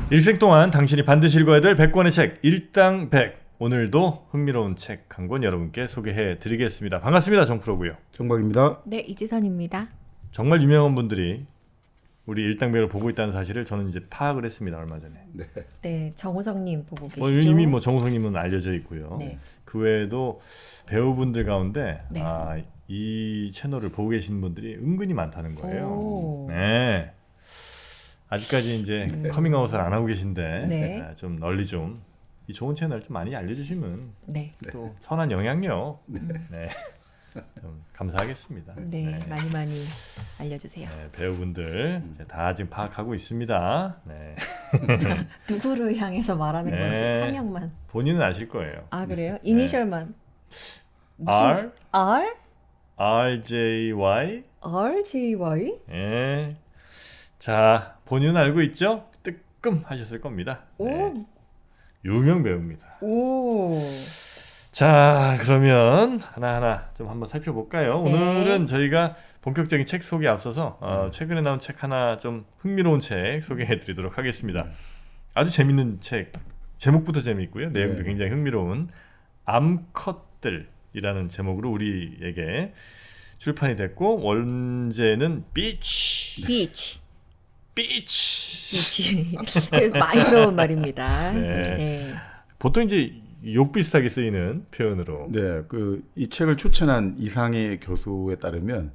일생 동안 당신이 반드시 읽어야 될 100권의 책 일당 100. 오늘도 흥미로운 책 한 권 여러분께 소개해 드리겠습니다. 반갑습니다. 정프로고요. 정박입니다. 네, 이지선입니다. 정말 유명한 분들이 우리 일당 100을 보고 있다는 사실을 저는 이제 파악을 했습니다. 얼마 전에. 네, 정우성님 보고 계시죠? 이미 정우성님은 알려져 있고요. 네. 그 외에도 배우분들 가운데 네. 이 채널을 보고 계시는 분들이 은근히 많다는 거예요. 오. 네. 아직까지 이제 커밍아웃을 안 하고 계신데 네. 좀 널리 좀 이 좋은 채널 좀 많이 알려주시면 네. 또 선한 영향력 좀 감사하겠습니다. 네, 많이 알려주세요. 네, 배우분들 이제 다 지금 파악하고 있습니다. 네. 누구를 향해서 말하는 네. 건지 한 명만. 본인은 아실 거예요. 아, 그래요? 이니셜만. R, R? RJY. RJY? 예. 자, 본인은 알고 있죠? 뜨끔 하셨을 겁니다. 네. 유명 배우입니다. 오. 자, 그러면 하나하나 좀 한번 살펴볼까요? 네. 오늘은 저희가 본격적인 책 소개에 앞서서 최근에 나온 책 하나 좀 흥미로운 책 소개해드리도록 하겠습니다. 아주 재밌는 책, 제목부터 재미있고요. 내용도 굉장히 흥미로운 암컷들이라는 제목으로 우리에게 출판이 됐고 원제는 비치. 많이 들어본 말입니다. 네. 네. 보통 이제 욕 비슷하게 쓰이는 표현으로. 네, 이 책을 추천한 이상희 교수에 따르면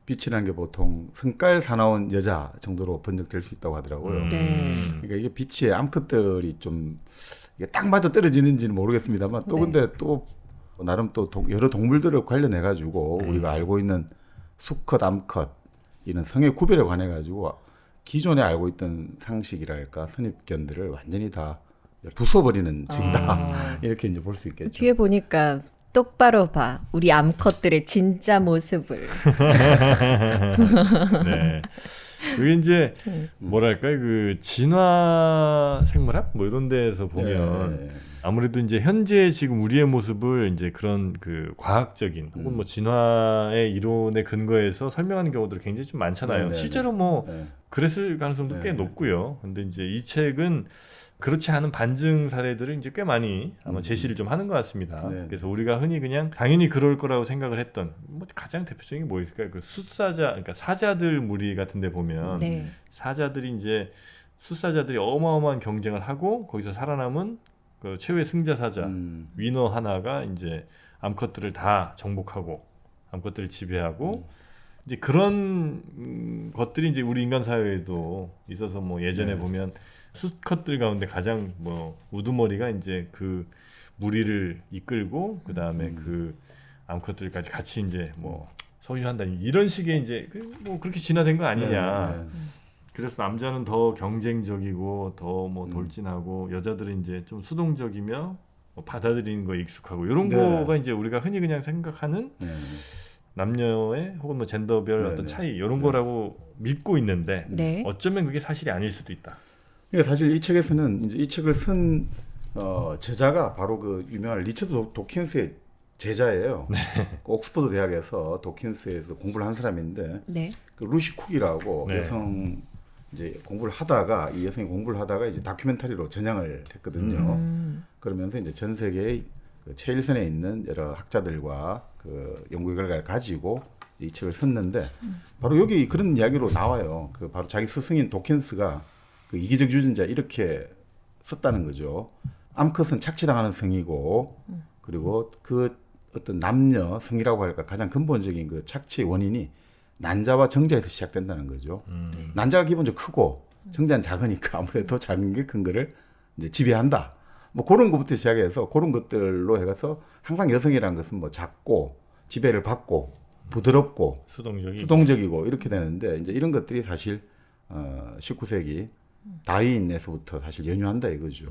빛이라는 게 보통 성깔 사나운 여자 정도로 번역될 수 있다고 하더라고요. 네. 그러니까 이게 빛의 암컷들이 좀 이게 딱 맞아 떨어지는지는 모르겠습니다만 또 네. 근데 또 나름 또 여러 동물들을 관련해 가지고 우리가 알고 있는 수컷, 암컷 이런 성의 구별에 관해 가지고 기존에 알고 있던 상식이랄까 선입견들을 완전히 다 부숴버리는 책이다. 이렇게 이제 볼 수 있겠죠. 뒤에 보니까 똑바로 봐. 우리 암컷들의 진짜 모습을. 네. 그게 이제 뭐랄까 그 진화 생물학 뭐 이런 데에서 보면 아무래도 이제 현재 지금 우리의 모습을 이제 그런 그 과학적인 혹은 뭐 진화의 이론에 근거해서 설명하는 경우들이 굉장히 좀 많잖아요. 실제로 뭐 그랬을 가능성도 꽤 높고요. 근데 이제 이 책은 그렇지 않은 반증 사례들을 이제 꽤 많이 아마 제시를 좀 하는 것 같습니다. 그래서 우리가 흔히 그냥 당연히 그럴 거라고 생각을 했던 뭐 가장 대표적인 게 뭐 있을까요? 그 숫사자, 그러니까 사자들 무리 같은데 보면 네. 사자들이 이제 숫사자들이 어마어마한 경쟁을 하고 거기서 살아남은 그 최후의 승자 사자 위너 하나가 이제 암컷들을 다 정복하고 암컷들을 지배하고 이제 그런 것들이 이제 우리 인간 사회에도 있어서 뭐 예전에 보면 수컷들 가운데 가장 뭐 우두머리가 이제 그 무리를 이끌고 그 다음에 그 암컷들까지 같이 이제 뭐 소유한다 이런 식의 이제 뭐 그렇게 진화된 거 아니냐. 그래서 남자는 더 경쟁적이고 더 뭐 돌진하고 여자들은 이제 좀 수동적이며 뭐 받아들이는 거에 익숙하고 이런 거가 이제 우리가 흔히 그냥 생각하는 남녀의 혹은 뭐 젠더별 어떤 차이 이런 거라고 믿고 있는데 어쩌면 그게 사실이 아닐 수도 있다. 그러니까 사실 이 책에서는 이제 이 책을 쓴 저자가 바로 그 유명한 리처드 도킨스의 제자예요. 그 옥스퍼드 대학에서 도킨스에서 공부를 한 사람인데 그 루시 쿡이라고 여성 이제 공부를 하다가 이 여성이 공부를 하다가 이제 다큐멘터리로 전향을 했거든요. 그러면서 이제 전 세계의 그 최일선에 있는 여러 학자들과 그 연구 결과를 가지고 이 책을 썼는데 바로 여기 그런 이야기로 나와요. 그 바로 자기 스승인 도킨스가 그 이기적 유전자 이렇게 썼다는 거죠. 암컷은 착취당하는 성이고 그리고 그 어떤 남녀 성이라고 할까 가장 근본적인 그 착취의 원인이 난자와 정자에서 시작된다는 거죠. 난자가 기본적으로 크고 정자는 작으니까 아무래도 작은 게 큰 거를 이제 지배한다. 뭐 그런 것부터 시작해서 그런 것들로 해가서 항상 여성이라는 것은 뭐 작고 지배를 받고 부드럽고 수동적이고 이렇게 되는데 이제 이런 것들이 사실 19세기 다윈에서부터 사실 연유한다 이거죠.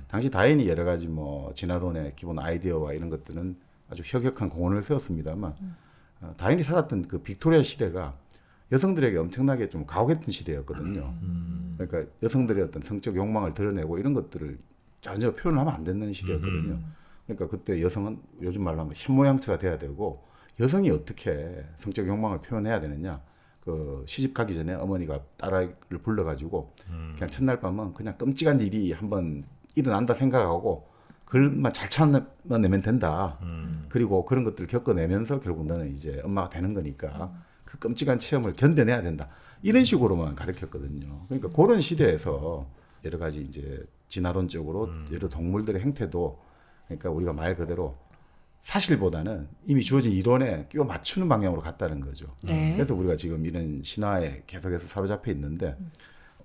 당시 다윈이 여러 가지 뭐 진화론의 기본 아이디어와 이런 것들은 아주 혁혁한 공헌을 세웠습니다만 다윈이 살았던 그 빅토리아 시대가 여성들에게 엄청나게 좀 가혹했던 시대였거든요. 그러니까 여성들의 어떤 성적 욕망을 드러내고 이런 것들을 전혀 표현을 하면 안 되는 시대였거든요. 그러니까 그때 여성은 요즘 말로 하면 현모양처가 돼야 되고 여성이 어떻게 성적 욕망을 표현해야 되느냐 그 시집 가기 전에 어머니가 딸아이를 불러가지고 그냥 첫날 밤은 그냥 끔찍한 일이 한번 일어난다 생각하고 그걸만 잘 참아내면 된다. 그리고 그런 것들을 겪어내면서 결국 너는 이제 엄마가 되는 거니까 그 끔찍한 체험을 견뎌내야 된다. 이런 식으로만 가르쳤거든요. 그러니까 그런 시대에서 여러 가지 이제 진화론적으로 여러 동물들의 행태도 그러니까 우리가 말 그대로 사실보다는 이미 주어진 이론에 끼워 맞추는 방향으로 갔다는 거죠. 네. 그래서 우리가 지금 이런 신화에 계속해서 사로잡혀 있는데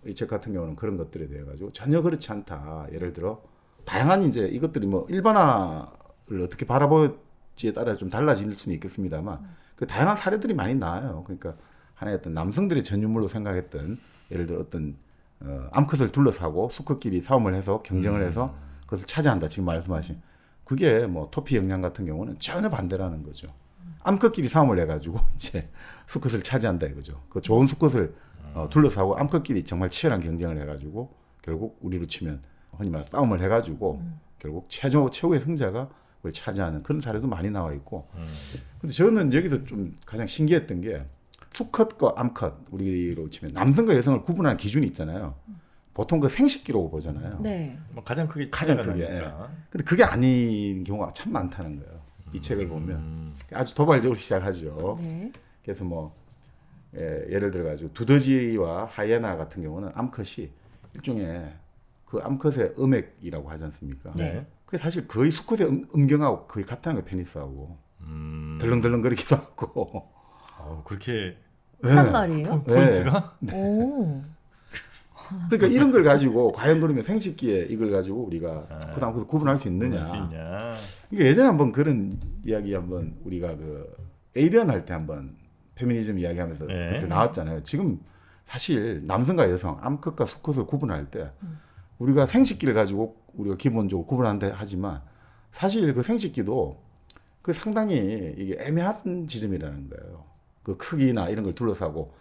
이 책 같은 경우는 그런 것들에 대해 가지고 전혀 그렇지 않다. 예를 들어 다양한 이제 이것들이 뭐 일반화를 어떻게 바라보지에 따라 좀 달라질 수는 있겠습니다만 그 다양한 사례들이 많이 나와요. 그러니까 하나의 어떤 남성들의 전유물로 생각했던 예를 들어 어떤 암컷을 둘러싸고 수컷끼리 싸움을 해서 경쟁을 해서 그것을 차지한다. 지금 말씀하신 그게 뭐 토피 영양 같은 경우는 전혀 반대라는 거죠. 암컷끼리 싸움을 해가지고 이제 수컷을 차지한다 이거죠. 그 좋은 수컷을 둘러싸고 암컷끼리 정말 치열한 경쟁을 해가지고 결국 우리로 치면 흔히 말해 싸움을 해가지고 결국 최후의 승자가 그걸 차지하는 그런 사례도 많이 나와 있고. 근데 저는 여기서 좀 가장 신기했던 게 수컷과 암컷 우리로 치면 남성과 여성을 구분하는 기준이 있잖아요. 보통 그 생식기로 보잖아요. 네. 뭐 가장 크게 가장 차이가 크게. 나니까. 근데 그게 아닌 경우가 참 많다는 거예요. 이 책을 보면 아주 도발적으로 시작하죠. 네. 그래서 뭐 예를 들어 가지고 두더지와 하이에나 같은 경우는 암컷이 일종의 그 암컷의 음액이라고 하지 않습니까? 네. 그게 사실 거의 수컷의 음경하고 거의 같다는 거예요. 페니스하고 덜렁덜렁거리기도 하고. 그렇게 크단 네. 말이에요? 포인트가? 오. 그러니까 이런 걸 가지고 과연 그러면 생식기에 이걸 가지고 우리가 수컷 암컷을 구분할 수 있느냐? 그러니까 예전에 한번 그런 이야기 한번 우리가 그 에이리언 할 때 한번 페미니즘 이야기하면서 네. 그때 나왔잖아요. 지금 사실 남성과 여성, 암컷과 수컷을 구분할 때 우리가 생식기를 가지고 우리가 기본적으로 구분한다 하지만 사실 그 생식기도 그 상당히 이게 애매한 지점이라는 거예요. 그 크기나 이런 걸 둘러싸고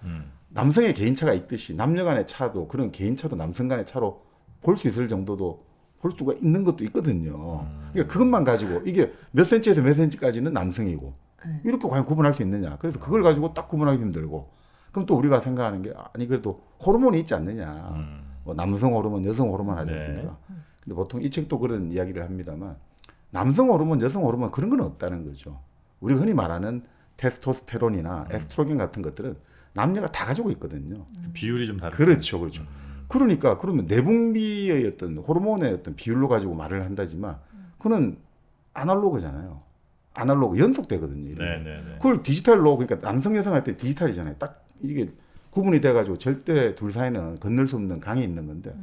남성의 개인차가 있듯이 남녀 간의 차도 그런 개인차도 남성 간의 차로 볼 수 있을 정도도 볼 수가 있는 것도 있거든요. 그러니까 그것만 가지고 이게 몇 센치에서 몇 센치까지는 남성이고 이렇게 과연 구분할 수 있느냐. 그래서 그걸 가지고 딱 구분하기 힘들고 그럼 또 우리가 생각하는 게 아니 그래도 호르몬이 있지 않느냐. 뭐 남성 호르몬, 여성 호르몬 하지 않습니까? 근데 보통 이 책도 그런 이야기를 합니다만 남성 호르몬, 여성 호르몬 그런 건 없다는 거죠. 우리가 흔히 말하는 테스토스테론이나 에스트로겐 같은 것들은 남녀가 다 가지고 있거든요. 비율이 좀 다르죠. 그렇죠, 그렇죠. 그러니까 그러면 내분비의 어떤 호르몬의 어떤 비율로 가지고 말을 한다지만 그거는 아날로그잖아요. 아날로그 연속되거든요. 네네네. 그걸 디지털로 그러니까 남성 여성 할 때 디지털이잖아요. 딱 이게 구분이 돼가지고 절대 둘 사이는 건널 수 없는 강이 있는 건데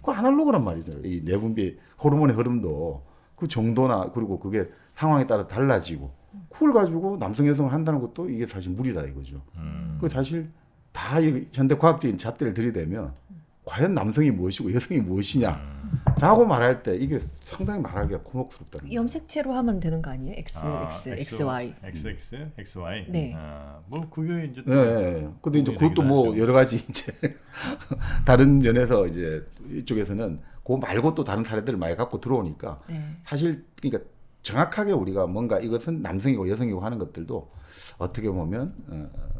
그 아날로그란 말이죠. 이 내분비 호르몬의 흐름도 그 정도나 그리고 그게 상황에 따라 달라지고 그걸 가지고 남성 여성을 한다는 것도 이게 사실 무리다 이거죠. 그 사실 다 현대 과학적인 잣대를 들이대면 과연 남성이 무엇이고 여성이 무엇이냐라고 말할 때 이게 상당히 말하기가 곤혹스럽다는 거예요. 염색체로 하면 되는 거 아니에요? XY. XY. 네. 뭐 그게 이제 네, 네. 근데 이제 그것도 뭐 여러 가지 이제 다른 면에서 이제 이쪽에서는 그거 말고 또 다른 사례들을 많이 갖고 들어오니까 네. 사실 그러니까 정확하게 우리가 뭔가 이것은 남성이고 여성이고 하는 것들도 어떻게 보면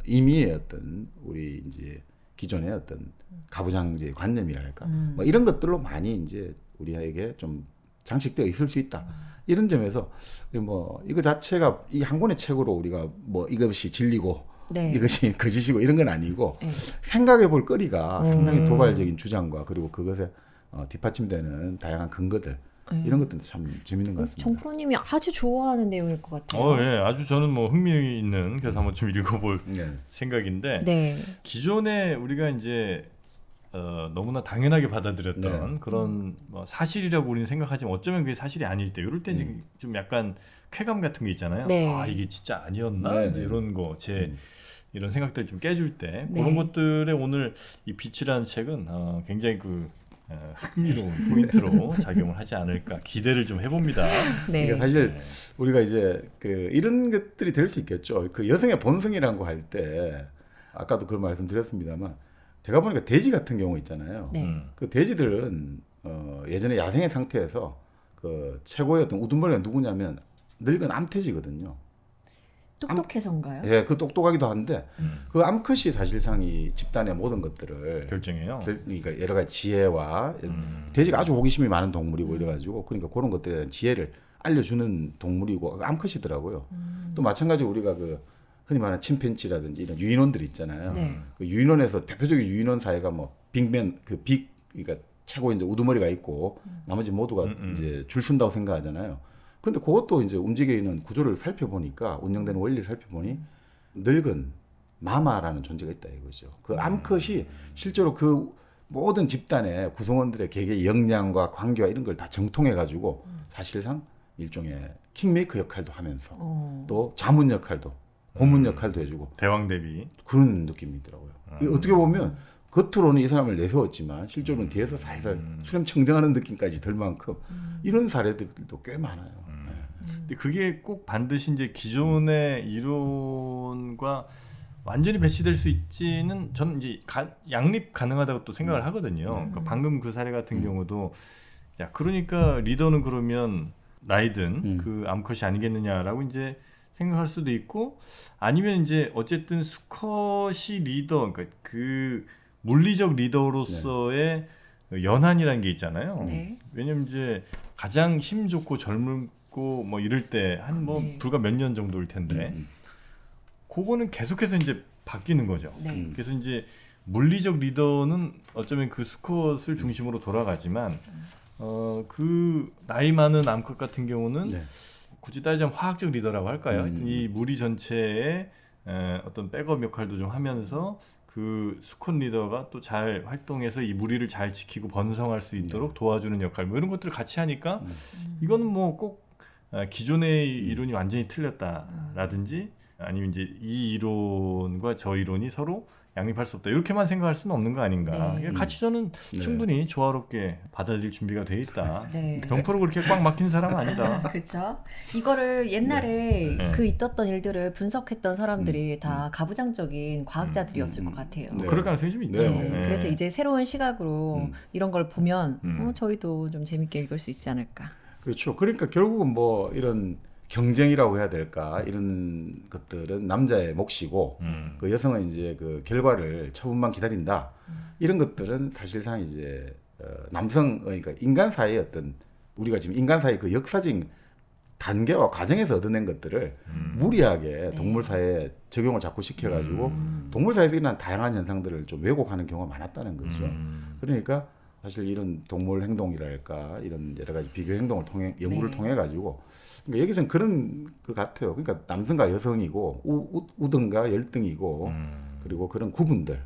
이미 어떤 우리 이제 기존의 어떤 가부장제 관념이랄까 뭐 이런 것들로 많이 이제 우리에게 좀 장식되어 있을 수 있다. 이런 점에서 뭐 이거 자체가 이 한 권의 책으로 우리가 뭐 이것이 진리고 네. 이것이 거짓이고 이런 건 아니고 네. 생각해 볼 거리가 상당히 도발적인 주장과 그리고 그것에 뒷받침되는 다양한 근거들 이런 것들도 참 재밌는 것 같습니다. 정프로님이 아주 좋아하는 내용일 것 같아요. 예, 아주 저는 뭐 흥미 있는 그래서 한번 좀 읽어볼 네. 생각인데 네. 기존에 우리가 이제 너무나 당연하게 받아들였던 그런 뭐 사실이라고 우리는 생각하지만 어쩌면 그게 사실이 아닐 때 이럴 때 좀 약간 쾌감 같은 게 있잖아요. 네. 아 이게 진짜 아니었나 네, 이제 네. 이런 거 제 이런 생각들 좀 깨줄 때 네. 그런 것들에 오늘 이 빛이라는 책은 굉장히 그 흥미로운 포인트로 작용을 하지 않을까 기대를 좀 해봅니다. 네. 그러니까 사실 우리가 이제 그 이런 것들이 될 수 있겠죠. 그 여성의 본성이라는 거 할 때 아까도 그런 말씀 드렸습니다만 제가 보니까 돼지 같은 경우 있잖아요. 네. 그 돼지들은 예전에 야생의 상태에서 그 최고의 어떤 우두머리가 누구냐면 늙은 암돼지거든요. 똑똑해서인가요? 예, 그 똑똑하기도 한데 그 암컷이 사실상 이 집단의 모든 것들을 결정해요. 그러니까 여러 가지 지혜와 돼지가 아주 호기심이 많은 동물이고 이래가지고 그러니까 그런 것들에 대한 지혜를 알려주는 동물이고 암컷이더라고요. 또 마찬가지로 우리가 그 흔히 말하는 침팬지라든지 이런 유인원들 있잖아요. 네. 그 유인원에서 대표적인 유인원 사회가 뭐 빅맨 그러니까 최고 이제 우두머리가 있고 나머지 모두가 이제 줄 쓴다고 생각하잖아요. 근데 그것도 이제 움직여 있는 구조를 살펴보니까 운영되는 원리를 살펴보니 늙은 마마라는 존재가 있다 이거죠. 그 암컷이 실제로 그 모든 집단의 구성원들의 개개의 역량과 관계와 이런 걸 다 정통해 가지고 사실상 일종의 킹메이커 역할도 하면서 또 자문 역할도 고문 역할도 해주고 대왕 대비 그런 느낌이더라고요. 어떻게 보면 겉으로는 이 사람을 내세웠지만 실제로는 뒤에서 살살 수렴청정하는 느낌까지 들 만큼 이런 사례들도 꽤 많아요. 근데 그게 꼭 반드시 이제 기존의 이론과 완전히 배치될 수 있지는 저는 이제 양립 가능하다고 또 생각을 하거든요. 그러니까 방금 그 사례 같은 경우도 야 그러니까 리더는 그러면 나이든 그 암컷이 아니겠느냐라고 이제 생각할 수도 있고 아니면 이제 어쨌든 수컷이 리더 그러니까 그 물리적 리더로서의 연한이라는 게 있잖아요. 네. 왜냐면 이제 가장 힘 좋고 젊고 뭐 이럴 때 한 뭐 네. 불과 몇 년 정도일 텐데 그거는 계속해서 이제 바뀌는 거죠. 네. 그래서 이제 물리적 리더는 어쩌면 그 수컷을 중심으로 돌아가지만 그 나이 많은 암컷 같은 경우는 네. 굳이 따지자면 화학적 리더라고 할까요? 하여튼 이 무리 전체에 어떤 백업 역할도 좀 하면서 그 수컷 리더가 또 잘 활동해서 이 무리를 잘 지키고 번성할 수 있도록 도와주는 역할 뭐 이런 것들을 같이 하니까 이거는 뭐 꼭 기존의 이론이 완전히 틀렸다라든지 아니면 이제 이 이론과 저 이론이 서로 양립할 수 없다 이렇게만 생각할 수는 없는 거 아닌가. 네. 그러니까 같이 저는 네. 충분히 조화롭게 받아들일 준비가 돼 있다. 네. 병포로 그렇게 꽉 막힌 사람은 아니다. 그렇죠. 이거를 옛날에 네. 그 있었던 일들을 분석했던 사람들이 다 가부장적인 과학자들이었을 것 같아요. 네. 그럴 가능성이 좀 있죠. 네. 네. 그래서 이제 새로운 시각으로 이런 걸 보면 저희도 좀 재밌게 읽을 수 있지 않을까. 그렇죠. 그러니까 결국은 뭐 이런 경쟁이라고 해야 될까 이런 것들은 남자의 몫이고 그 여성은 이제 그 결과를 처분만 기다린다 이런 것들은 사실상 이제 남성 그러니까 인간 사이의 어떤 우리가 지금 인간 사이 그 역사적인 단계와 과정에서 얻어낸 것들을 무리하게 동물 사회에 적용을 자꾸 시켜가지고 동물 사회에서 일어난 다양한 현상들을 좀 왜곡하는 경우가 많았다는 거죠. 그러니까 사실 이런 동물 행동이랄까 이런 여러 가지 비교 행동을 통해 연구를 네. 통해 가지고 그러니까 여기서는 그런 것 같아요. 그러니까 남성과 여성이고 우등과 열등이고 그리고 그런 구분들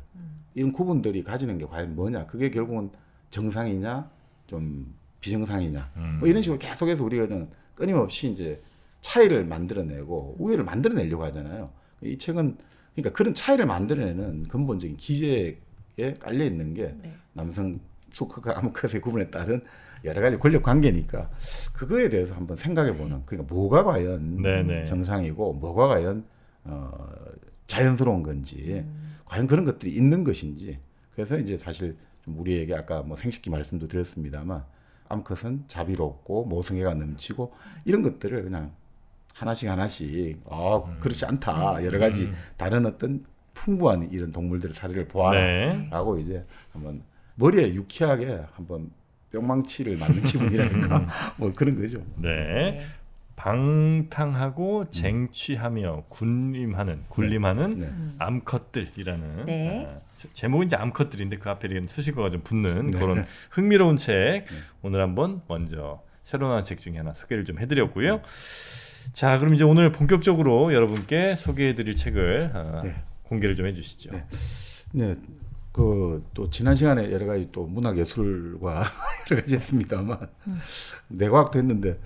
이런 구분들이 가지는 게 과연 뭐냐? 그게 결국은 정상이냐, 좀 비정상이냐? 뭐 이런 식으로 계속해서 우리는 끊임없이 이제 차이를 만들어내고 우애를 만들어내려고 하잖아요. 이 책은 그러니까 그런 차이를 만들어내는 근본적인 기제에 깔려 있는 게 네. 남성 수컷과 암컷의 구분에 따른 여러 가지 권력 관계니까 그거에 대해서 한번 생각해보는 그러니까 뭐가 과연 네네. 정상이고 뭐가 과연 자연스러운 건지 과연 그런 것들이 있는 것인지 그래서 이제 사실 좀 우리에게 아까 뭐 생식기 말씀도 드렸습니다만 암컷은 자비롭고 모성애가 넘치고 이런 것들을 그냥 하나씩 그렇지 않다 여러 가지 다른 어떤 풍부한 이런 동물들의 사례를 보아라라고 이제 한번 머리에 유쾌하게 한번 뿅망치를 맞는 기분이랄까 뭐 그런 거죠. 네. 네. 방탕하고 쟁취하며 군림하는 네. 암컷들이라는 네. 제목은 이제 암컷들인데 그 앞에 이런 수식어가 좀 붙는 네. 그런 흥미로운 책 오늘 한번 먼저 새로 나온 책 중에 하나 소개를 좀 해드렸고요. 자, 그럼 이제 오늘 본격적으로 여러분께 소개해드릴 책을 네. 공개를 좀 해주시죠. 네. 네. 그 또 지난 시간에 여러 가지 또 문학 예술과 여러 가지 했습니다만 내과학도 했는데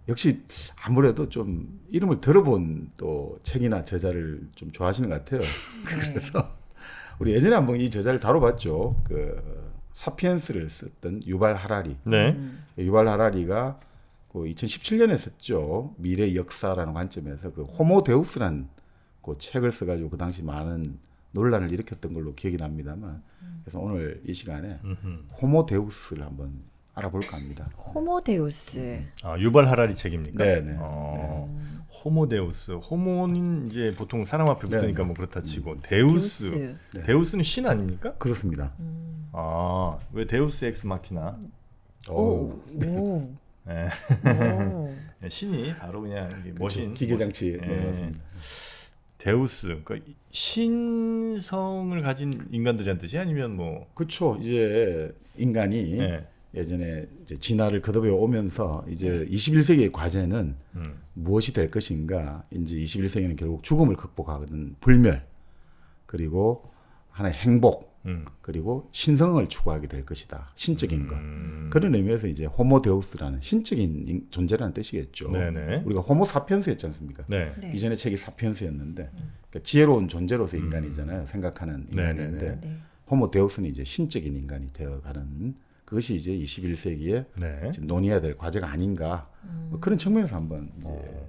역시 아무래도 좀 이름을 들어본 또 책이나 저자를 좀 좋아하시는 것 같아요. 그래서 우리 예전에 한번 이 저자를 다뤄봤죠. 그 사피엔스를 썼던 유발 하라리. 네. 유발 하라리가 그 2017년에 썼죠. 미래의 역사라는 관점에서 그 호모 데우스라는 그 책을 써가지고 그 당시 많은 논란을 일으켰던 걸로 기억이 납니다만 그래서 오늘 이 시간에 호모 데우스를 한번 알아볼까 합니다. 호모데우스. 유발 하라리 책입니까? 네네. 호모데우스. 호모는 이제 보통 사람 앞에 붙으니까 네네. 뭐 그렇다 치고 데우스. 네. 데우스는 신 아닙니까? 그렇습니다. 왜 데우스 엑스 마키나? 오. 네. 오. 신이 바로 그냥 이게 머신 기계장치. 예. 데우스. 그러니까 신성을 가진 인간들이란 뜻이 아니면 뭐 그렇죠. 이제 인간이 예. 예전에 이제 진화를 거듭해 오면서 이제 21세기의 과제는 무엇이 될 것인가? 이제 21세기는 결국 죽음을 극복하거든. 불멸 그리고 하나의 행복 그리고 신성을 추구하게 될 것이다. 신적인 것. 그런 의미에서 이제 호모데우스라는 신적인 존재라는 뜻이겠죠. 네네. 우리가 호모사피엔스였지 않습니까? 네. 네. 이전에 책이 사피엔스였는데 그러니까 지혜로운 존재로서 인간이잖아요. 생각하는 인간인데 네네네. 네. 호모데우스는 이제 신적인 인간이 되어가는 그것이 이제 21세기에 네. 지금 논의해야 될 과제가 아닌가 뭐 그런 측면에서 한번 이제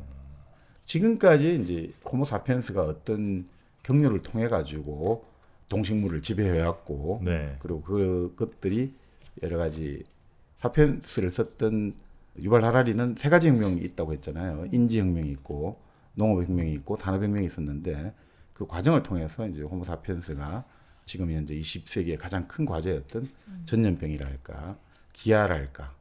지금까지 이제 호모사피엔스가 어떤 경로를 통해 가지고 동식물을 지배해 왔고 네. 그리고 그것들이 여러 가지 사피엔스를 썼던 유발 하라리는 세 가지 혁명이 있다고 했잖아요. 인지혁명이 있고 농업혁명이 있고 산업혁명이 있었는데 그 과정을 통해서 이제 호모사피엔스가 지금 현재 20세기의 가장 큰 과제였던 전염병이랄까 기아랄까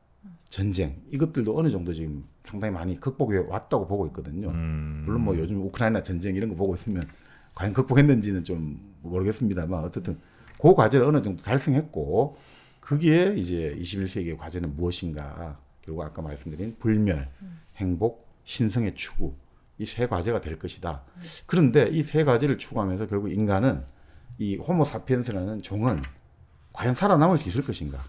전쟁 이것들도 어느 정도 지금 상당히 많이 극복해 왔다고 보고 있거든요. 물론 뭐 요즘 우크라이나 전쟁 이런 거 보고 있으면 과연 극복했는지는 좀 모르겠습니다만 어쨌든 그 과제를 어느 정도 달성했고 거기에 이제 21세기의 과제는 무엇인가 결국 아까 말씀드린 불멸, 행복, 신성의 추구 이 세 과제가 될 것이다. 그런데 이 세 가지를 추구하면서 결국 인간은 이 호모사피엔스라는 종은 과연 살아남을 수 있을 것인가?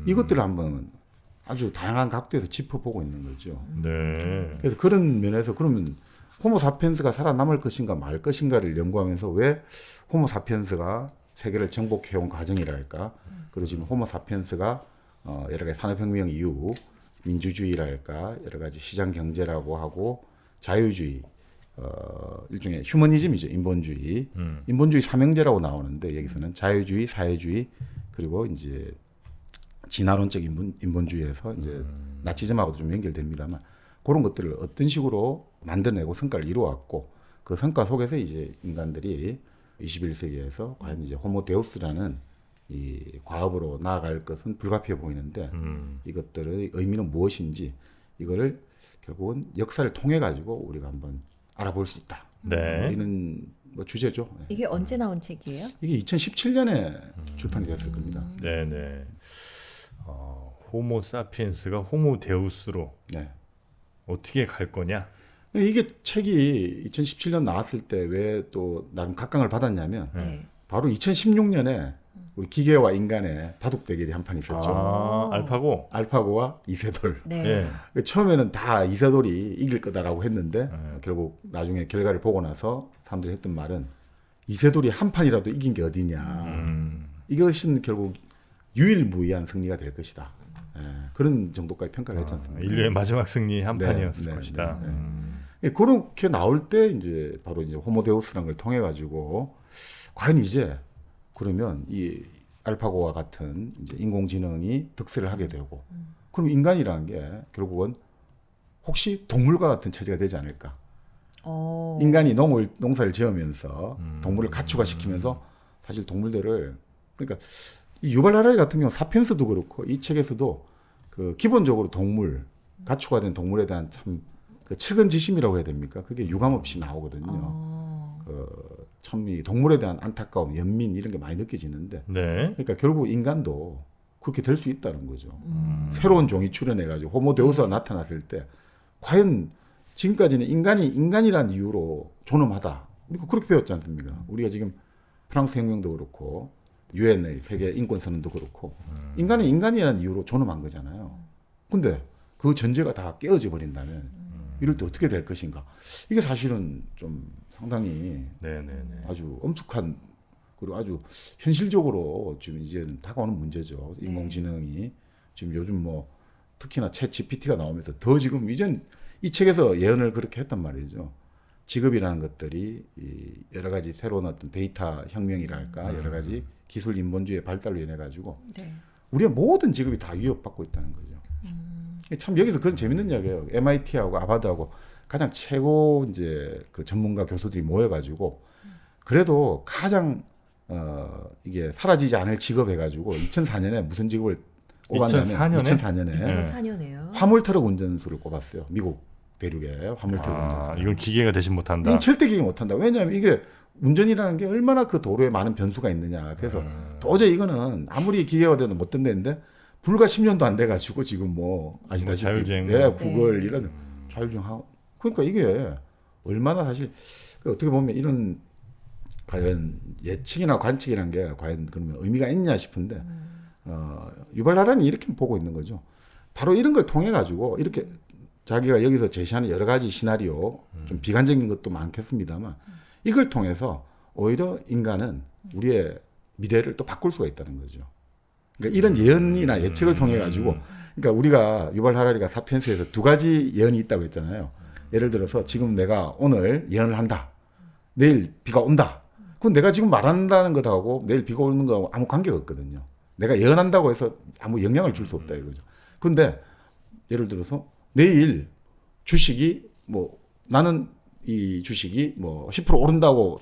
이것들을 한번 아주 다양한 각도에서 짚어보고 있는 거죠. 네. 그래서 그런 면에서 그러면 호모사피엔스가 살아남을 것인가 말 것인가를 연구하면서 왜 호모사피엔스가 세계를 정복해온 과정이랄까? 그리고 지금 호모사피엔스가 여러 가지 산업혁명 이후 민주주의랄까 여러 가지 시장 경제라고 하고 자유주의 일종의 휴머니즘이죠. 인본주의. 인본주의 삼형제라고 나오는데 여기서는 자유주의, 사회주의 그리고 이제 진화론적 인본주의에서 이제 나치즘하고도 좀 연결됩니다만 그런 것들을 어떤 식으로 만들어내고 성과를 이루어왔고 그 성과 속에서 이제 인간들이 21세기에서 과연 이제 호모데우스라는 이 과업으로 나아갈 것은 불가피해 보이는데 이것들의 의미는 무엇인지 이거를 결국은 역사를 통해 가지고 우리가 한번 알아볼 수 있다. 네. 이런 뭐 주제죠. 네. 이게 언제 나온 책이에요? 이게 2017년에 출판이 됐을 겁니다. 네네. 호모 사피엔스가 호모 데우스로 네. 어떻게 갈 거냐? 이게 책이 2017년 나왔을 때 왜 또 나름 각광을 받았냐면 네. 바로 2016년에 우리 기계와 인간의 바둑 대결이 한 판 있었죠. 알파고. 알파고와 이세돌. 네. 예. 처음에는 다 이세돌이 이길 거다라고 했는데 결국 나중에 결과를 보고 나서 사람들이 했던 말은 이세돌이 한 판이라도 이긴 게 어디냐. 이것은 결국 유일무이한 승리가 될 것이다. 예, 그런 정도까지 평가를 했지 않습니까? 인류의 마지막 승리 한 네, 판이었을 네, 것이다. 네, 예, 그렇게 나올 때 이제 바로 이제 호모데우스라는 걸 통해 가지고 과연 이제 그러면 이 알파고와 같은 이제 인공지능이 득세를 하게 되고 그럼 인간이라는 게 결국은 혹시 동물과 같은 처지가 되지 않을까? 인간이 농사를 지으면서 동물을 가축화시키면서 사실 동물들을 그러니까 이 유발 하라리 같은 경우 사피엔스도 그렇고 이 책에서도 그 기본적으로 동물 가축화된 동물에 대한 참 그 측은지심이라고 해야 됩니까? 그게 유감 없이 나오거든요. 참 이 동물에 대한 안타까움, 연민 이런 게 많이 느껴지는데, 네. 그러니까 결국 인간도 그렇게 될 수 있다는 거죠. 새로운 종이 출현해가지고 호모데우스가 나타났을 때, 과연 지금까지는 인간이 인간이란 이유로 존엄하다. 우리가 그렇게 배웠지 않습니까? 우리가 지금 프랑스 혁명도 그렇고, 유엔의 세계 인권 선언도 그렇고, 인간은 인간이라는 이유로 존엄한 거잖아요. 근데 그 전제가 다 깨어져 버린다면, 이럴 때 어떻게 될 것인가? 이게 사실은 좀 상당히 네네네. 아주 엄숙한 그리고 아주 현실적으로 지금 이제 다가오는 문제죠. 인공지능이 지금 요즘 뭐 특히나 챗 GPT가 나오면서 더 지금 이젠 이 책에서 예언을 그렇게 했단 말이죠. 직업이라는 것들이 이 여러 가지 새로운 어떤 데이터 혁명이랄까 여러 가지 기술 인본주의의 발달로 인해 가지고 네. 우리의 모든 직업이 다 위협받고 있다는 거죠. 참 여기서 그런 재밌는 이야기예요. MIT하고 아바드하고 가장 최고 이제 그 전문가 교수들이 모여가지고 그래도 가장 이게 사라지지 않을 직업 해가지고 2004년에 무슨 직업을 꼽았냐면 2004년에 2004년에요. 화물 트럭 운전수를 꼽았어요. 미국 대륙에 화물 트럭 운전수. 이건 기계가 대신 못한다. 이건 절대 기계 못한다. 왜냐하면 이게 운전이라는 게 얼마나 그 도로에 많은 변수가 있느냐. 그래서 도저히 이거는 아무리 기계가 돼도 못 된다는데 불과 10년도 안 돼가지고 지금 뭐 아시다시피 자율주행. 예, 구글 이런 자율주행하고 그러니까 이게 얼마나 사실 어떻게 보면 이런 과연 예측이나 관측이란 게 과연 그러면 의미가 있냐 싶은데 유발 나란히 이렇게 보고 있는 거죠. 바로 이런 걸 통해 가지고 이렇게 자기가 여기서 제시하는 여러 가지 시나리오 좀 비관적인 것도 많겠습니다만 이걸 통해서 오히려 인간은 우리의 미래를 또 바꿀 수가 있다는 거죠. 그러니까 이런 예언이나 예측을 통해 가지고 그러니까 우리가 유발 하라리가 사피엔스에서 두 가지 예언이 있다고 했잖아요. 예를 들어서 지금 내가 오늘 예언을 한다. 내일 비가 온다. 그건 내가 지금 말한다는 것하고 내일 비가 오는 거하고 아무 관계가 없거든요. 내가 예언한다고 해서 아무 영향을 줄 수 없다 이거죠. 그런데 예를 들어서 내일 주식이 뭐 나는 이 주식이 뭐 10% 오른다고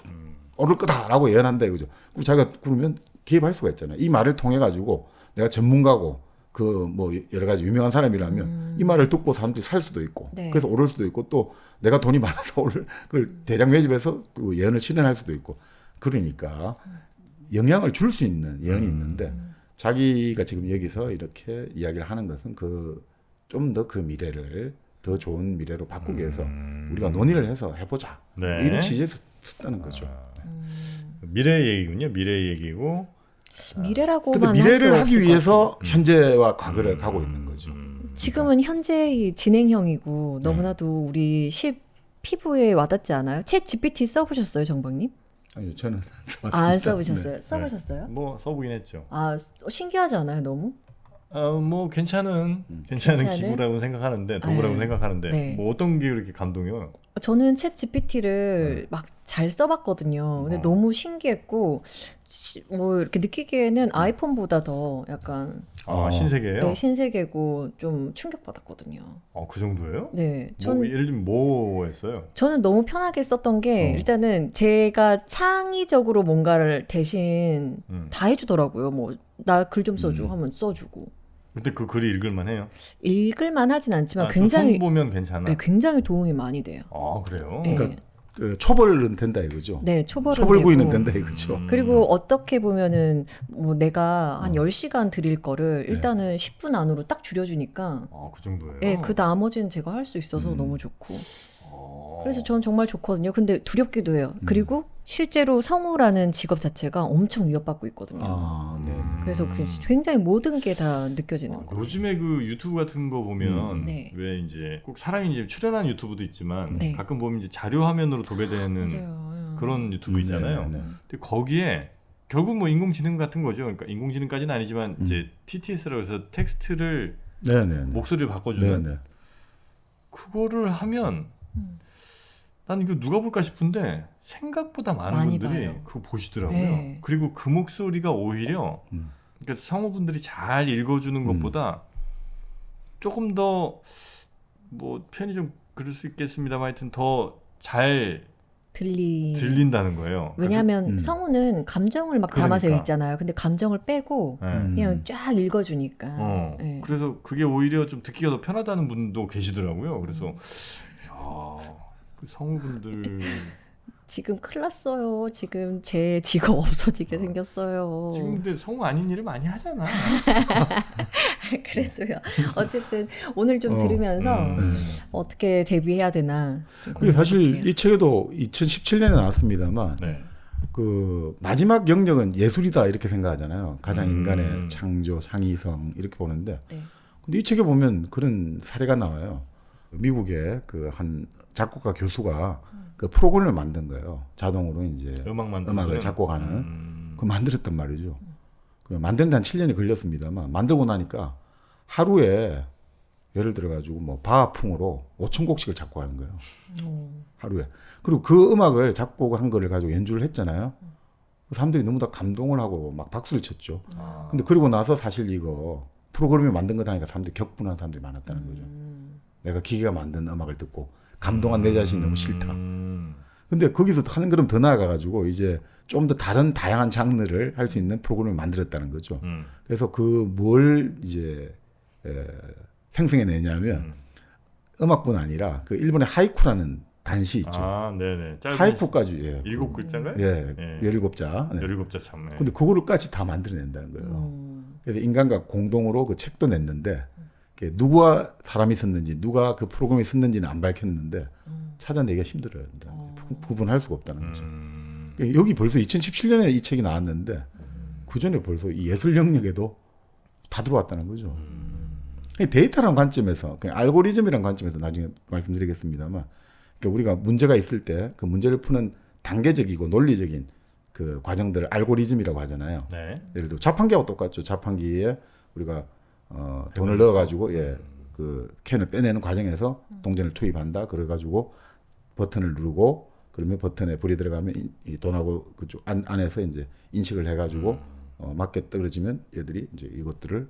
오를 거다라고 예언한다 이거죠. 그럼 자기가 그러면 개입할 수가 있잖아요. 이 말을 통해 가지고 내가 전문가고 그 뭐 여러 가지 유명한 사람이라면 이 말을 듣고 사람들이 살 수도 있고 네. 그래서 오를 수도 있고 또 내가 돈이 많아서 오를 그걸 대량 매집해서 그 예언을 실현할 수도 있고 그러니까 영향을 줄 수 있는 예언이 있는데 자기가 지금 여기서 이렇게 이야기를 하는 것은 그 좀 더 그 미래를 더 좋은 미래로 바꾸기 위해서 우리가 논의를 해서 해보자 네. 이런 취지에서 썼다는 거죠. 미래 얘기군요. 미래 얘기고. 미래라고만 근데 할 수 미래를 없을 하기 것 위해서 현재와 과거를 가고 있는 거죠. 지금은 현재의 진행형이고 너무나도 우리 피부에 와닿지 않아요? 챗 GPT 써보셨어요, 정박님? 아니요, 저는 안 써보셨어요? 네. 써보셨어요? 뭐 써보긴 했죠. 아, 신기하지 않아요, 너무? 뭐 괜찮은 괜찮은? 기구라고 생각하는데 도구라고 네. 생각하는데 네. 뭐 어떤 게 그렇게 감동이요? 저는 챗 GPT를 막 잘 써봤거든요. 근데 너무 신기했고, 뭐 이렇게 느끼기에는 아이폰보다 더 약간 신세계예요? 네, 신세계고 좀 충격받았거든요. 그 정도예요? 네, 뭐 예를 들면 뭐 했어요? 저는 너무 편하게 썼던 게 일단은 제가 창의적으로 뭔가를 대신 다 해주더라고요. 뭐 나 글 좀 써줘 하면 써주고. 근데 그 글이 읽을만 해요? 읽을만 하진 않지만 그 굉장히 성 보면 괜찮아. 네, 굉장히 도움이 많이 돼요. 그래요? 네. 그러니까 그 초벌은 된다 이거죠. 네, 초벌은 초벌구이는 되고. 된다 이거죠. 그리고 어떻게 보면은 뭐 내가 한 10시간 드릴 거를 네. 일단은 10분 안으로 딱 줄여주니까 그 정도예요? 네, 그 나머지는 제가 할 수 있어서 너무 좋고 그래서 전 정말 좋거든요. 근데 두렵기도 해요. 그리고 실제로 성우라는 직업 자체가 엄청 위협받고 있거든요. 네. 그래서 굉장히 모든 게 다 느껴지는 거예요. 요즘에 그 유튜브 같은 거 보면 네. 왜 이제 꼭 사람이 이제 출연한 유튜브도 있지만 네. 가끔 보면 이제 자료 화면으로 도배되는 맞아요. 그런 유튜브 있잖아요. 네. 근데 거기에 결국 뭐 인공지능 같은 거죠. 그러니까 인공지능까지는 아니지만 이제 TTS라고 해서 텍스트를 목소리를 바꿔주는 네. 그거를 하면 난 이거 누가 볼까 싶은데 생각보다 많은 많이 분들이 봐요. 그거 보시더라고요. 네. 그리고 그 목소리가 오히려 그러니까 성우분들이 잘 읽어주는 것보다 조금 더 뭐 편이 좀 그럴 수 있겠습니다만 하여튼 더 잘 들린다는 거예요. 왜냐하면 성우는 감정을 막 담아서 그러니까. 읽잖아요. 근데 감정을 빼고 그냥 쫙 읽어주니까. 네. 그래서 그게 오히려 좀 듣기가 더 편하다는 분도 계시더라고요. 그래서 그 성우분들 지금 큰일 났어요. 지금 제 직업 없어지게 생겼어요. 지금 근데 성우 아닌 일을 많이 하잖아. 그래도요. 어쨌든 오늘 좀 들으면서 어떻게 데뷔해야 되나. 그게 사실 이 책에도 2017년에 나왔습니다.만 네. 그 마지막 영역은 예술이다 이렇게 생각하잖아요. 가장 인간의 창조, 창의성 이렇게 보는데, 네. 근데 이 책에 보면 그런 사례가 나와요. 미국의 그 한 작곡가 교수가 그 프로그램을 만든 거예요. 자동으로 이제 음악을 작곡하는 그 만들었단 말이죠. 그 만드는데 한 7년이 걸렸습니다만 만들고 나니까 하루에 예를 들어 가지고 뭐 바하풍으로 5,000곡씩을 작곡하는 거예요. 하루에. 그리고 그 음악을 작곡한 거를 가지고 연주를 했잖아요. 사람들이 너무 다 감동을 하고 막 박수를 쳤죠. 근데 그러고 나서 사실 이거 프로그램을 만든 거다 하니까 사람들이 격분한 사람들이 많았다는 거죠. 내가 기계가 만든 음악을 듣고 감동한 내 자신이 너무 싫다. 근데 거기서 하는 걸음 더 나아가가지고 이제 좀 더 다른 다양한 장르를 할 수 있는 프로그램을 만들었다는 거죠. 그래서 그 뭘 이제 생성해내냐면 음악뿐 아니라 그 일본의 하이쿠라는 단시 있죠. 네네. 하이쿠까지 7글자인가요? 예, 예. 17자. 네. 17자 참. 네. 근데 그거를까지 다 만들어낸다는 거예요. 그래서 인간과 공동으로 그 책도 냈는데 누가 사람이 썼는지 누가 그 프로그램이 썼는지는 안 밝혔는데 찾아내기가 힘들어요. 구분할 수가 없다는 거죠. 여기 벌써 2017년에 이 책이 나왔는데 그 전에 벌써 이 예술 영역에도 다 들어왔다는 거죠. 데이터라는 관점에서 그냥 알고리즘이라는 관점에서 나중에 말씀드리겠습니다만 그러니까 우리가 문제가 있을 때 그 문제를 푸는 단계적이고 논리적인 그 과정들을 알고리즘이라고 하잖아요. 네. 예를 들어 자판기하고 똑같죠. 자판기에 우리가 돈을 넣어가지고 그 캔을 빼내는 과정에서 동전을 투입한다. 그래가지고 버튼을 누르고 그러면 버튼에 불이 들어가면 이 돈하고 그쪽 안에서 이제 인식을 해가지고 맞게 떨어지면 얘들이 이제 이것들을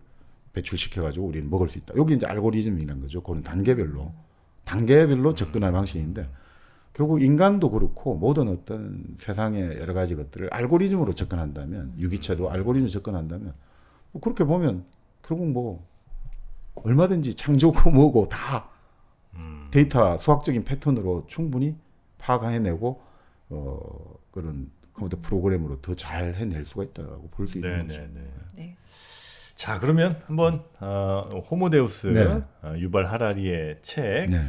배출시켜가지고 우리는 먹을 수 있다. 여기 이제 알고리즘이라는 거죠. 그런 단계별로 접근할 방식인데 결국 인간도 그렇고 모든 어떤 세상의 여러 가지 것들을 알고리즘으로 접근한다면 유기체도 알고리즘으로 접근한다면 뭐 그렇게 보면 결국 뭐 얼마든지 창조고 뭐고 다 데이터 수학적인 패턴으로 충분히 파악해내고 그런 컴퓨터 프로그램으로 더 잘 해낼 수가 있다고 볼 수 있는 거죠. 네. 자 그러면 한번 호모데우스 네. 유발 하라리의 책 네.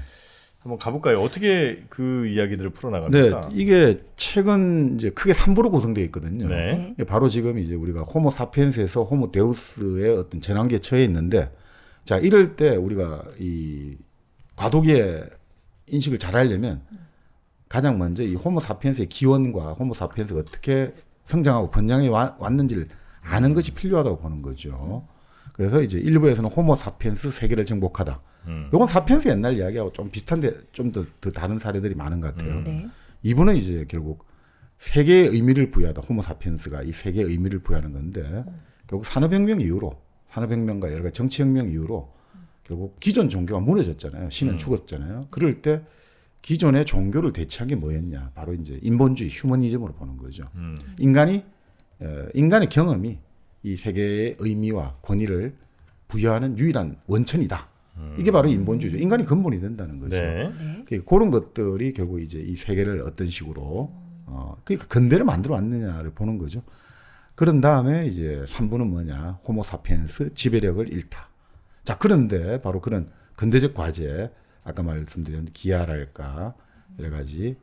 한번 가볼까요? 어떻게 그 이야기들을 풀어나갑니까? 네, 이게 책은 이제 크게 3부로 구성되어 있거든요. 네. 바로 지금 이제 우리가 호모 사피엔스에서 호모 데우스의 어떤 전환기에 처해 있는데, 자 이럴 때 우리가 이 과도기의 인식을 잘 하려면 가장 먼저 이 호모 사피엔스의 기원과 호모 사피엔스가 어떻게 성장하고 번영해 왔는지를 아는 것이 필요하다고 보는 거죠. 그래서 이제 1부에서는 호모 사피엔스 세계를 정복하다. 요건 사피엔스 옛날 이야기하고 좀 비슷한데 좀 더 다른 사례들이 많은 것 같아요. 네. 2부는 이제 결국 세계의 의미를 부여하다. 호모 사피엔스가 이 세계의 의미를 부여하는 건데 결국 산업혁명 이후로 산업혁명과 여러 가지 정치혁명 이후로 결국 기존 종교가 무너졌잖아요. 신은 죽었잖아요. 그럴 때 기존의 종교를 대체한 게 뭐였냐. 바로 이제 인본주의, 휴머니즘으로 보는 거죠. 인간의 경험이 이 세계의 의미와 권위를 부여하는 유일한 원천이다. 이게 바로 인본주의죠. 인간이 근본이 된다는 거죠. 네. 그런 것들이 결국 이제 이 세계를 어떤 식으로 그러니까 근대를 만들어 왔느냐를 보는 거죠. 그런 다음에 이제 3부는 뭐냐. 호모 사피엔스 지배력을 잃다. 자, 그런데 바로 그런 근대적 과제, 아까 말씀드린 기아랄까 여러 가지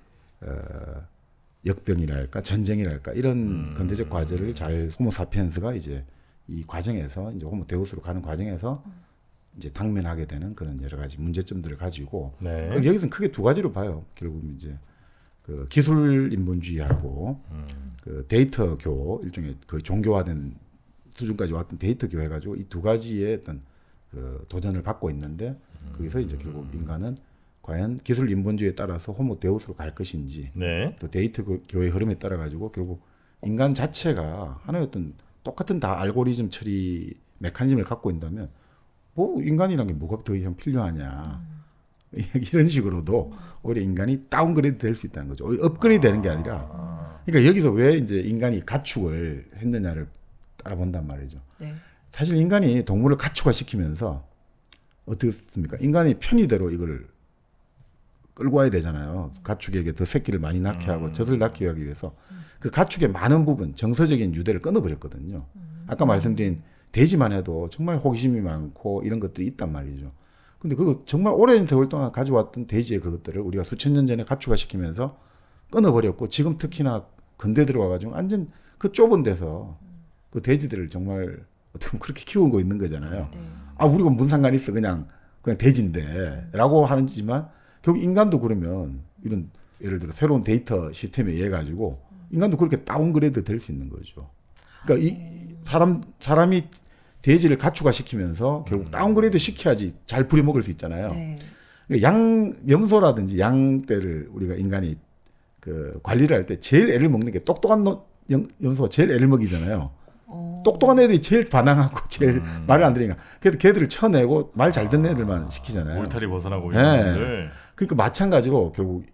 역병이랄까 전쟁이랄까 이런 근대적 과제를 잘 호모 사피엔스가 이제 이 과정에서 이제 호모 데우스로 가는 과정에서 이제 당면하게 되는 그런 여러 가지 문제점들을 가지고 네. 여기서는 크게 두 가지로 봐요. 결국 이제 그 기술 인본주의하고 그 데이터 교 일종의 그 종교화된 수준까지 왔던 데이터 교 해가지고 이 두 가지의 어떤 그 도전을 받고 있는데 거기서 이제 결국 인간은 과연 기술 인본주의에 따라서 호모 데우스로 갈 것인지 네. 또 데이터 교의 흐름에 따라 가지고 결국 인간 자체가 하나의 어떤 똑같은 다 알고리즘 처리 메커니즘을 갖고 있다면 뭐 인간이란 게 뭐가 더 이상 필요하냐 이런 식으로도 오히려 인간이 다운그레이드 될 수 있다는 거죠. 업그레이드 되는 게 아니라 그러니까 여기서 왜 이제 인간이 가축을 했느냐를 따라본단 말이죠. 네. 사실 인간이 동물을 가축화 시키면서 어떻습니까? 인간이 편의대로 이걸 끌고 와야 되잖아요. 가축에게 더 새끼를 많이 낳게 하고 젖을 낳게 하기 위해서 그 가축의 많은 부분 정서적인 유대를 끊어버렸거든요. 아까 말씀드린 돼지만 해도 정말 호기심이 많고 이런 것들이 있단 말이죠. 근데 그거 정말 오랜 세월 동안 가져왔던 돼지의 그것들을 우리가 수천 년 전에 가축화 시키면서 끊어버렸고 지금 특히나 근대 들어와가지고 완전 그 좁은 데서 그 돼지들을 정말 어떻게 보면 그렇게 키우고 있는 거잖아요. 네. 아, 우리가 무슨 상관 있어. 그냥 돼지인데. 라고 하지만 결국 인간도 그러면 이런 예를 들어 새로운 데이터 시스템에 의해 가지고 인간도 그렇게 다운그레이드 될 수 있는 거죠. 그러니까 이 사람이 돼지를 가축화 시키면서 결국 다운그레이드 시켜야지 잘 부려먹을 수 있잖아요. 네. 염소라든지 양떼를 우리가 인간이 그 관리를 할 때 제일 애를 먹는 게 똑똑한 염소가 제일 애를 먹이잖아요. 똑똑한 애들이 제일 반항하고 제일 말을 안 들으니까 그래도 걔들을 쳐내고 말 잘 듣는 애들만 시키잖아요. 울타리 벗어나고 네. 이런 분들. 그러니까 마찬가지로 결국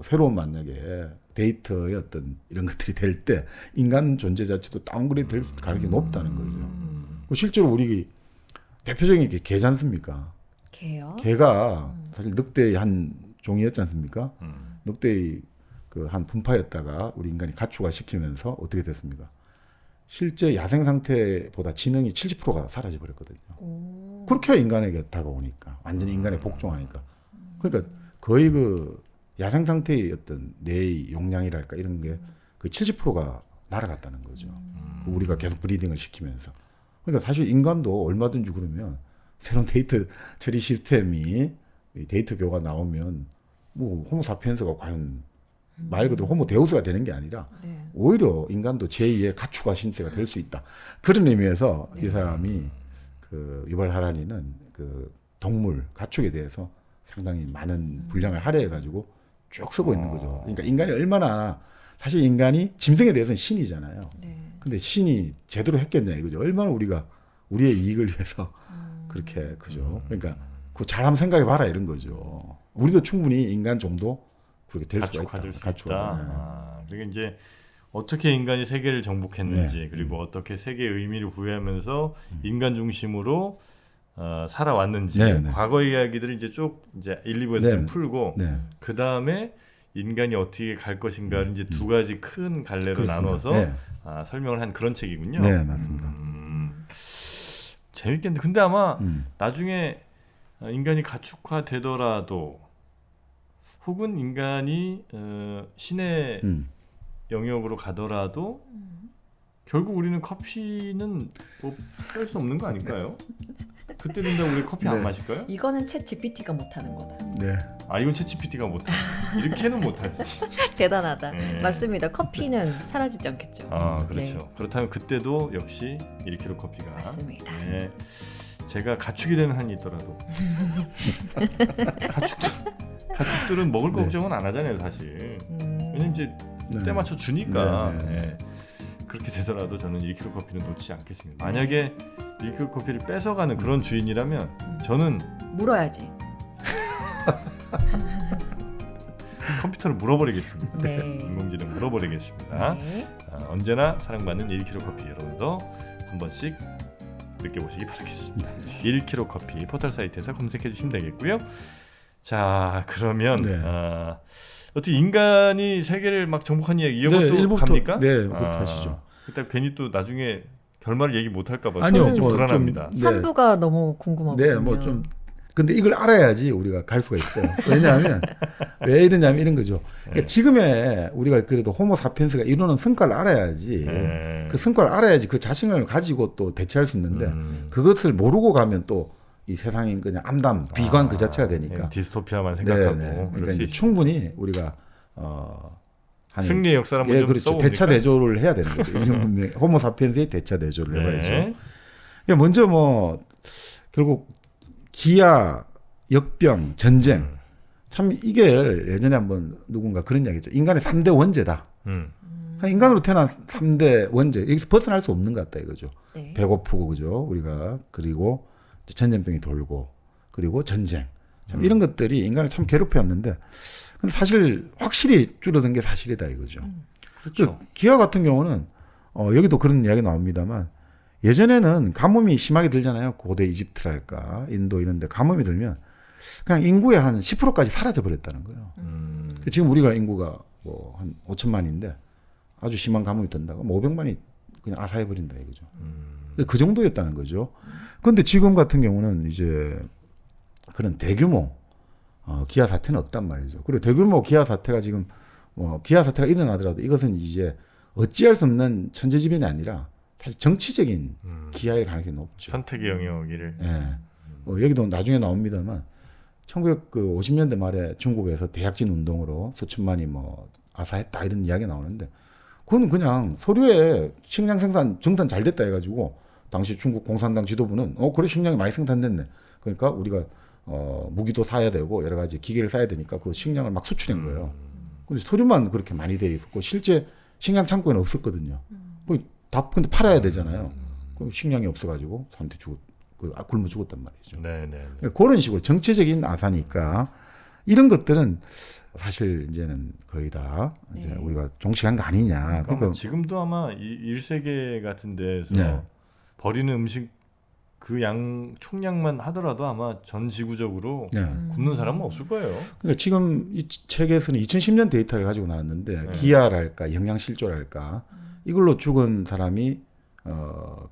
새로운 만약에 데이터의 어떤 이런 것들이 될 때 인간 존재 자체도 다운그레이드 될 가능성이 높다는 거죠. 실제로 우리 대표적인 게 개지 않습니까? 개요? 개가 사실 늑대의 한 종이었지 않습니까? 늑대의 그 한 분파였다가 우리 인간이 가축화 시키면서 어떻게 됐습니까? 실제 야생 상태보다 지능이 70%가 사라져 버렸거든요. 그렇게 인간에게 다가오니까 완전히 인간에 복종하니까. 그러니까 거의 그 야생 상태의 어떤 뇌의 용량이랄까 이런 게 그 70%가 날아갔다는 거죠. 그 우리가 계속 브리딩을 시키면서. 그러니까 사실 인간도 얼마든지 그러면 새로운 데이터 처리 시스템이 데이터 교가 나오면 뭐 호모사피엔스가 과연 말 그대로 호모 데우스가 되는 게 아니라 네. 오히려 인간도 제2의 가축화 신세가 될 수 있다. 그런 의미에서 이 사람이 그 유발 하라니는 그 동물 가축에 대해서 상당히 많은 분량을 할애해 가지고 쭉 쓰고 있는 거죠. 그러니까 인간이 얼마나 사실 인간이 짐승에 대해서는 신이잖아요. 네. 근데 신이 제대로 했겠냐 이거죠. 얼마나 우리가 우리의 이익을 위해서 그렇게 그죠. 그러니까 그 잘한번 생각해 봐라 이런 거죠. 우리도 충분히 인간 정도 그렇게 될 수가 있다. 가축화될 수 가축화. 있다. 네. 그리고 이제 어떻게 인간이 세계를 정복했는지 네. 그리고 어떻게 세계의 의미를 부여하면서 인간 중심으로 살아왔는지 네, 네. 과거 이야기들을 이제 쭉 이제 1, 2부에서 네. 좀 풀고 네. 그 다음에 인간이 어떻게 갈 것인가를 이제 두 가지 큰 갈래로 그렇습니다. 나눠서 네. 설명을 한 그런 책이군요. 네, 맞습니다. 재밌겠는데 근데 아마 나중에 인간이 가축화 되더라도 혹은 인간이 신의 영역으로 가더라도 결국 우리는 커피는 뭐 뺄 수 없는 거 아닐까요? 그때 된다고 우리 커피 안 네. 마실까요? 이거는 챗 GPT가 못하는 거다. 네. 아 이건 챗GPT가 못하지. 이렇게는 못하지. 대단하다. 네. 맞습니다. 커피는 사라지지 않겠죠. 아 그렇죠. 네. 그렇다면 그때도 역시 1kg 커피가. 맞습니다. 네. 제가 가축이 되는 한이 있더라도 가축들은 먹을 네. 걱정은 안 하잖아요 사실. 왜냐면 이제 네. 때 맞춰 주니까. 네, 네, 네. 네. 그렇게 되더라도 저는 1kg 커피는 놓치지 않겠습니다. 만약에 1kg 커피를 뺏어가는 그런 주인이라면 저는 물어야지. 컴퓨터를 물어버리겠습니다. 네. 인공지능 물어버리겠습니다. 네. 언제나 사랑받는 1kg 커피 여러분도 한 번씩 느껴보시기 바라겠습니다. 1kg 커피 포털 사이트에서 검색해 주시면 되겠고요. 자 그러면 네. 어떻게 인간이 세계를 막 정복한 이야기 이것도 일부터, 갑니까? 네, 가시죠. 일단 괜히 또 나중에 결말을 얘기 못할까 봐 아니요, 좀 뭐 불안합니다. 네. 3부가 너무 궁금하거든요. 네, 뭐 좀 근데 이걸 알아야지 우리가 갈 수가 있어요. 왜냐하면 왜 이러냐면 이런 거죠. 그러니까 네. 지금의 우리가 그래도 호모사피엔스가 이루는 성과를 알아야지. 네. 그 성과를 알아야지 그 자신감을 가지고 또 대처할 수 있는데 그것을 모르고 가면 또 이 세상이 그냥 암담, 비관 그 자체가 되니까. 네, 디스토피아만 생각하고 네, 네. 그럴 그러니까 수 이제 있죠. 충분히 우리가 한 승리의 역사를 한번 예, 좀 그렇죠. 써봅니까? 대차 대조를 해야 되는 거죠. 인류 문명, 호모사피엔스의 대차 대조를 해봐야죠. 네. 그러니까 먼저 뭐 결국 기아, 역병, 전쟁. 참 이게 예전에 한번 누군가 그런 이야기했죠. 인간의 3대 원죄다. 인간으로 태어난 3대 원죄. 여기서 벗어날 수 없는 것 같다 이거죠. 네. 배고프고 그죠. 우리가 그리고 전염병이 돌고 그리고 전쟁. 참 이런 것들이 인간을 참 괴롭혀왔는데 근데 사실 확실히 줄어든 게 사실이다 이거죠. 그렇죠. 기아 같은 경우는 여기도 그런 이야기 나옵니다만 예전에는 가뭄이 심하게 들잖아요. 고대 이집트랄까 인도 이런 데 가뭄이 들면 그냥 인구의 한 10%까지 사라져 버렸다는 거예요. 지금 우리가 인구가 뭐 한 5천만인데 아주 심한 가뭄이 든다고 500만이 그냥 아사해 버린다 이거죠. 그 정도였다는 거죠. 그런데 지금 같은 경우는 이제 그런 대규모 기아 사태는 없단 말이죠. 그리고 대규모 기아 사태가 지금 기아 사태가 일어나더라도 이것은 이제 어찌할 수 없는 천재지변이 아니라 사실 정치적인 기아일 가능성이 높죠. 선택의 영역을. 예. 여기도 나중에 나옵니다만 1950년대 말에 중국에서 대약진 운동으로 수천만이 뭐 아사했다 이런 이야기 나오는데 그건 그냥 소류에 식량 생산 정산 잘 됐다 해가지고 당시 중국 공산당 지도부는 그래 식량이 많이 생산됐네. 그러니까 우리가 무기도 사야 되고 여러 가지 기계를 사야 되니까 그 식량을 막 수출한 거예요. 근데 소류만 그렇게 많이 돼 있고 실제 식량 창고에는 없었거든요. 다 근데 팔아야 되잖아요. 그럼 식량이 없어가지고 사람들이 굶어 죽었단 말이죠. 네. 그런 식으로 정치적인 아사니까 이런 것들은 사실 이제는 거의 다 이제 우리가 종식한 거 아니냐. 그러니까 지금도 아마 1세계 같은 데서 네. 버리는 음식 그 양 총량만 하더라도 아마 전 지구적으로 네. 굶는 사람은 없을 거예요. 그러니까 지금 이 책에서는 2010년 데이터를 가지고 나왔는데 기아랄까 영양실조랄까 이걸로 죽은 사람이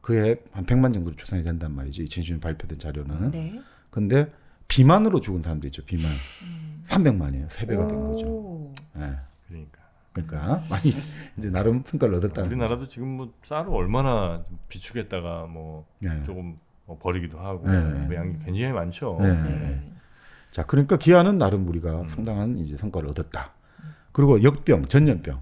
그해 한 100만 정도로 추산이 된단 말이죠. 2010년 발표된 자료는. 네. 근데 비만으로 죽은 사람도 있죠. 비만. 300만이에요. 3배가 된 거죠. 네. 그러니까 많이 이제 나름 성과를 얻었다는 우리나라도 지금 뭐 쌀을 얼마나 비축했다가 뭐 조금 버리기도 하고 그 양이 굉장히 많죠. 자, 그러니까 기아는 나름 우리가 상당한 이제 성과를 얻었다. 그리고 역병, 전염병.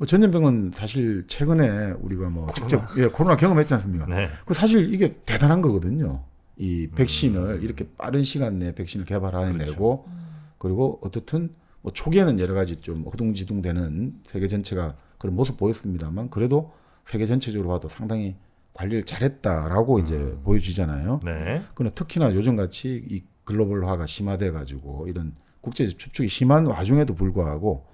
전염병은 사실 최근에 우리가 뭐 직접 코로나 경험했지 않습니까? 그 사실 이게 대단한 거거든요. 이 백신을 이렇게 빠른 시간 내에 백신을 개발해내고 그리고 어떻든 뭐 초기에는 여러 가지 좀 허둥지둥되는 세계 전체가 그런 모습 보였습니다만 그래도 세계 전체적으로 봐도 상당히 관리를 잘했다라고 이제 보여지잖아요. 그러나 특히나 요즘 같이 이 글로벌화가 심화돼 가지고 이런 국제적 접촉이 심한 와중에도 불구하고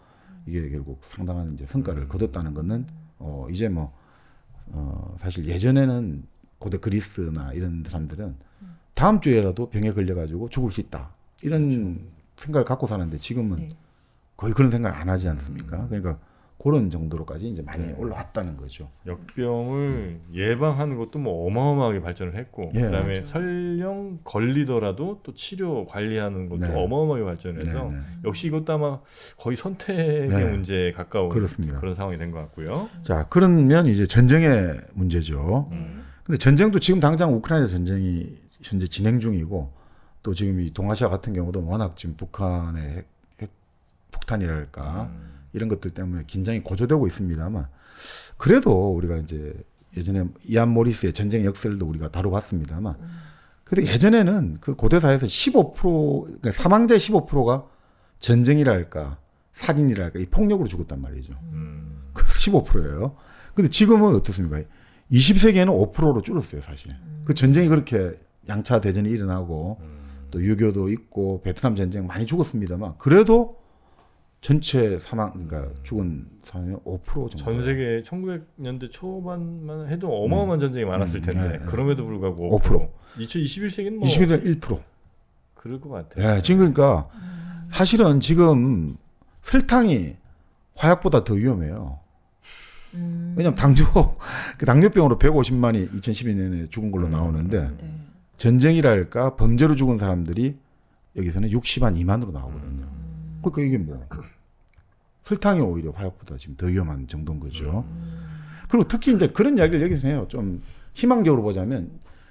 이게 결국 상당한 이제 성과를 거뒀다는 것은 이제 뭐 사실 예전에는 고대 그리스나 이런 사람들은 다음 주에라도 병에 걸려가지고 죽을 수 있다 이런 생각을 갖고 사는데 지금은 거의 그런 생각을 안 하지 않습니까? 그러니까 그런 정도로까지 이제 많이 올라왔다는 거죠. 역병을 예방하는 것도 뭐 어마어마하게 발전을 했고 그다음에 설령 걸리더라도 또 치료 관리하는 것도 어마어마하게 발전해서 역시 이것도 아마 거의 선택의 문제에 가까운 그렇습니다. 그런 상황이 된 것 같고요. 자, 그러면 이제 전쟁의 문제죠. 근데 전쟁도 지금 당장 우크라이나 전쟁이 현재 진행 중이고 또 지금 이 동아시아 같은 경우도 워낙 지금 북한의 핵 폭탄이랄까 이런 것들 때문에 긴장이 고조되고 있습니다만 그래도 우리가 이제 예전에 이안 모리스의 전쟁 역설도 우리가 다뤄봤습니다만 그래도 예전에는 그 고대사에서 15% 그러니까 사망자의 15%가 전쟁이랄까 살인이랄까 이 폭력으로 죽었단 말이죠. 그래서 15%예요. 근데 지금은 어떻습니까? 20세기에는 5%로 줄었어요, 사실. 그 전쟁이 그렇게 양차 대전이 일어나고 또 유교도 있고 베트남 전쟁 많이 죽었습니다만 그래도 전체 사망 그러니까 죽은 사람이 5% 정도. 전 세계 1900년대 초반만 해도 어마어마한 전쟁이 많았을 텐데 그럼에도 불구하고 5%. 2021세기는 뭐 21세기는 1%. 그럴 것 같아요. 지금 그러니까 사실은 지금 설탕이 화약보다 더 위험해요. 왜냐하면 당뇨병으로 150만이 2012년에 죽은 걸로 나오는데 전쟁이랄까 범죄로 죽은 사람들이 여기서는 60만 2만으로 나오거든요. 그러니까 이게 뭐 설탕이 오히려 화약보다 지금 더 위험한 정도인 거죠. 그리고 특히 이제 그런 이야기를 여기서 해요. 좀 희망적으로 보자면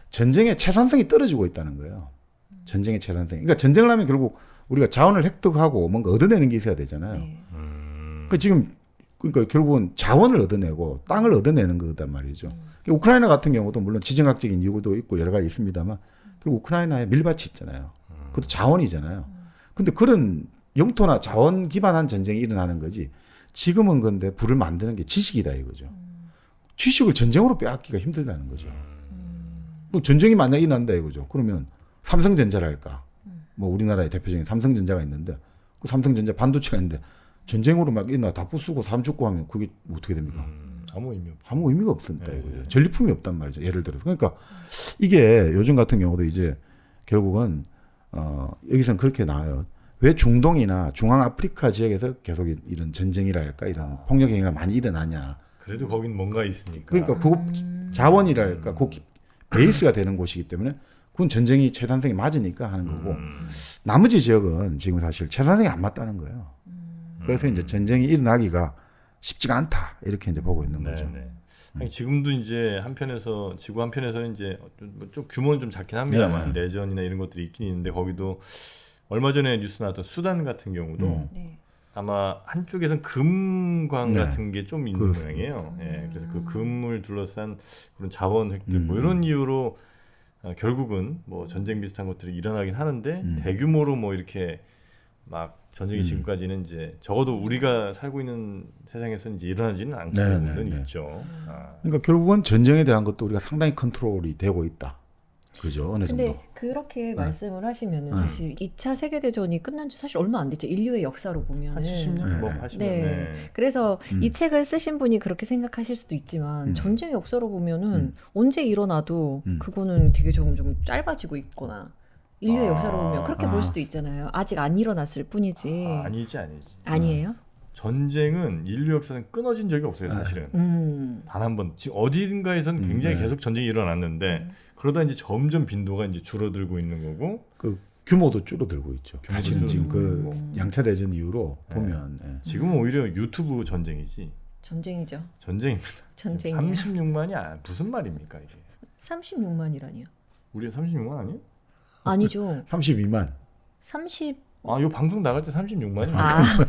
전쟁의 채산성이 떨어지고 있다는 거예요. 전쟁의 채산성. 그러니까 전쟁을 하면 결국 우리가 자원을 획득하고 뭔가 얻어내는 게 있어야 되잖아요. 그러니까 지금 그러니까 결국은 자원을 얻어내고 땅을 얻어내는 거단 말이죠. 우크라이나 같은 경우도 물론 지정학적인 이유도 있고 여러 가지 있습니다만 그리고 우크라이나에 밀밭이 있잖아요. 그것도 자원이잖아요. 근데 그런 영토나 자원 기반한 전쟁이 일어나는 거지. 지금은 근데 불을 만드는 게 지식이다 이거죠. 지식을 전쟁으로 빼앗기가 힘들다는 거죠. 또 전쟁이 만약에 일어난다 이거죠. 그러면 삼성전자랄까. 뭐 우리나라의 대표적인 삼성전자가 있는데 그 삼성전자 반도체가 있는데 전쟁으로 막 일어나 다 부수고 사람 죽고 하면 그게 어떻게 됩니까? 아무 의미 없죠. 아무 의미가 없습니다. 이거죠. 전리품이 없단 말이죠. 예를 들어서. 그러니까 이게 요즘 같은 경우도 이제 결국은 여기서는 그렇게 나와요. 왜 중동이나 중앙아프리카 지역에서 계속 이런 전쟁이랄까 이런 폭력 행위가 많이 일어나냐. 그래도 거긴 뭔가 있으니까. 그러니까 그 자원이랄까 그 베이스가 되는 곳이기 때문에 그건 전쟁이 채산성이 맞으니까 하는 거고 나머지 지역은 지금 사실 채산성이 안 맞다는 거예요. 그래서 이제 전쟁이 일어나기가 쉽지가 않다 이렇게 이제 보고 있는 거죠. 아니, 지금도 이제 한편에서 지구 한편에서는 이제 좀 규모는 좀 작긴 합니다만 내전이나 이런 것들이 있긴 있는데 거기도 얼마 전에 뉴스 나왔던 수단 같은 경우도 아마 한쪽에선 금광 같은 게 좀 있는 모양이에요. 그래서 그 금을 둘러싼 그런 자원 획득 뭐 이런 이유로 결국은 뭐 전쟁 비슷한 것들이 일어나긴 하는데 대규모로 뭐 이렇게 막 전쟁이 지금까지는 이제 적어도 우리가 살고 있는 세상에서는 이제 일어나지는 않고는 있죠. 그러니까 결국은 전쟁에 대한 것도 우리가 상당히 컨트롤이 되고 있다. 그죠? 어느 정도. 근데 그렇게 말씀을 하시면은 사실 2차 세계대전이 끝난 지 사실 얼마 안 됐죠. 인류의 역사로 보면은. 한 70년, 뭐 80년. 네. 그래서 이 책을 쓰신 분이 그렇게 생각하실 수도 있지만 전쟁의 역사로 보면은 언제 일어나도 그거는 되게 좀 짧아지고 있거나 인류의 역사로 보면 그렇게 볼 수도 있잖아요. 아직 안 일어났을 뿐이지. 아니지. 아니에요? 전쟁은 인류 역사는 끊어진 적이 없어요, 사실은. 단 한 번. 지금 어딘가에선 굉장히 계속 전쟁이 일어났는데 그러다 이제 점점 빈도가 이제 줄어들고 있는 거고 그 규모도 줄어들고 있죠. 사실은 지금 그 양차 대전 이후로 보면 지금은 오히려 유튜브 전쟁이지. 전쟁이죠. 전쟁입니다. 전쟁이야. 36만이 무슨 말입니까 이게? 36만이라니요? 우리 36만 아니에요? 아니죠. 32만. 30. 요 방송 나갈 때 36만이.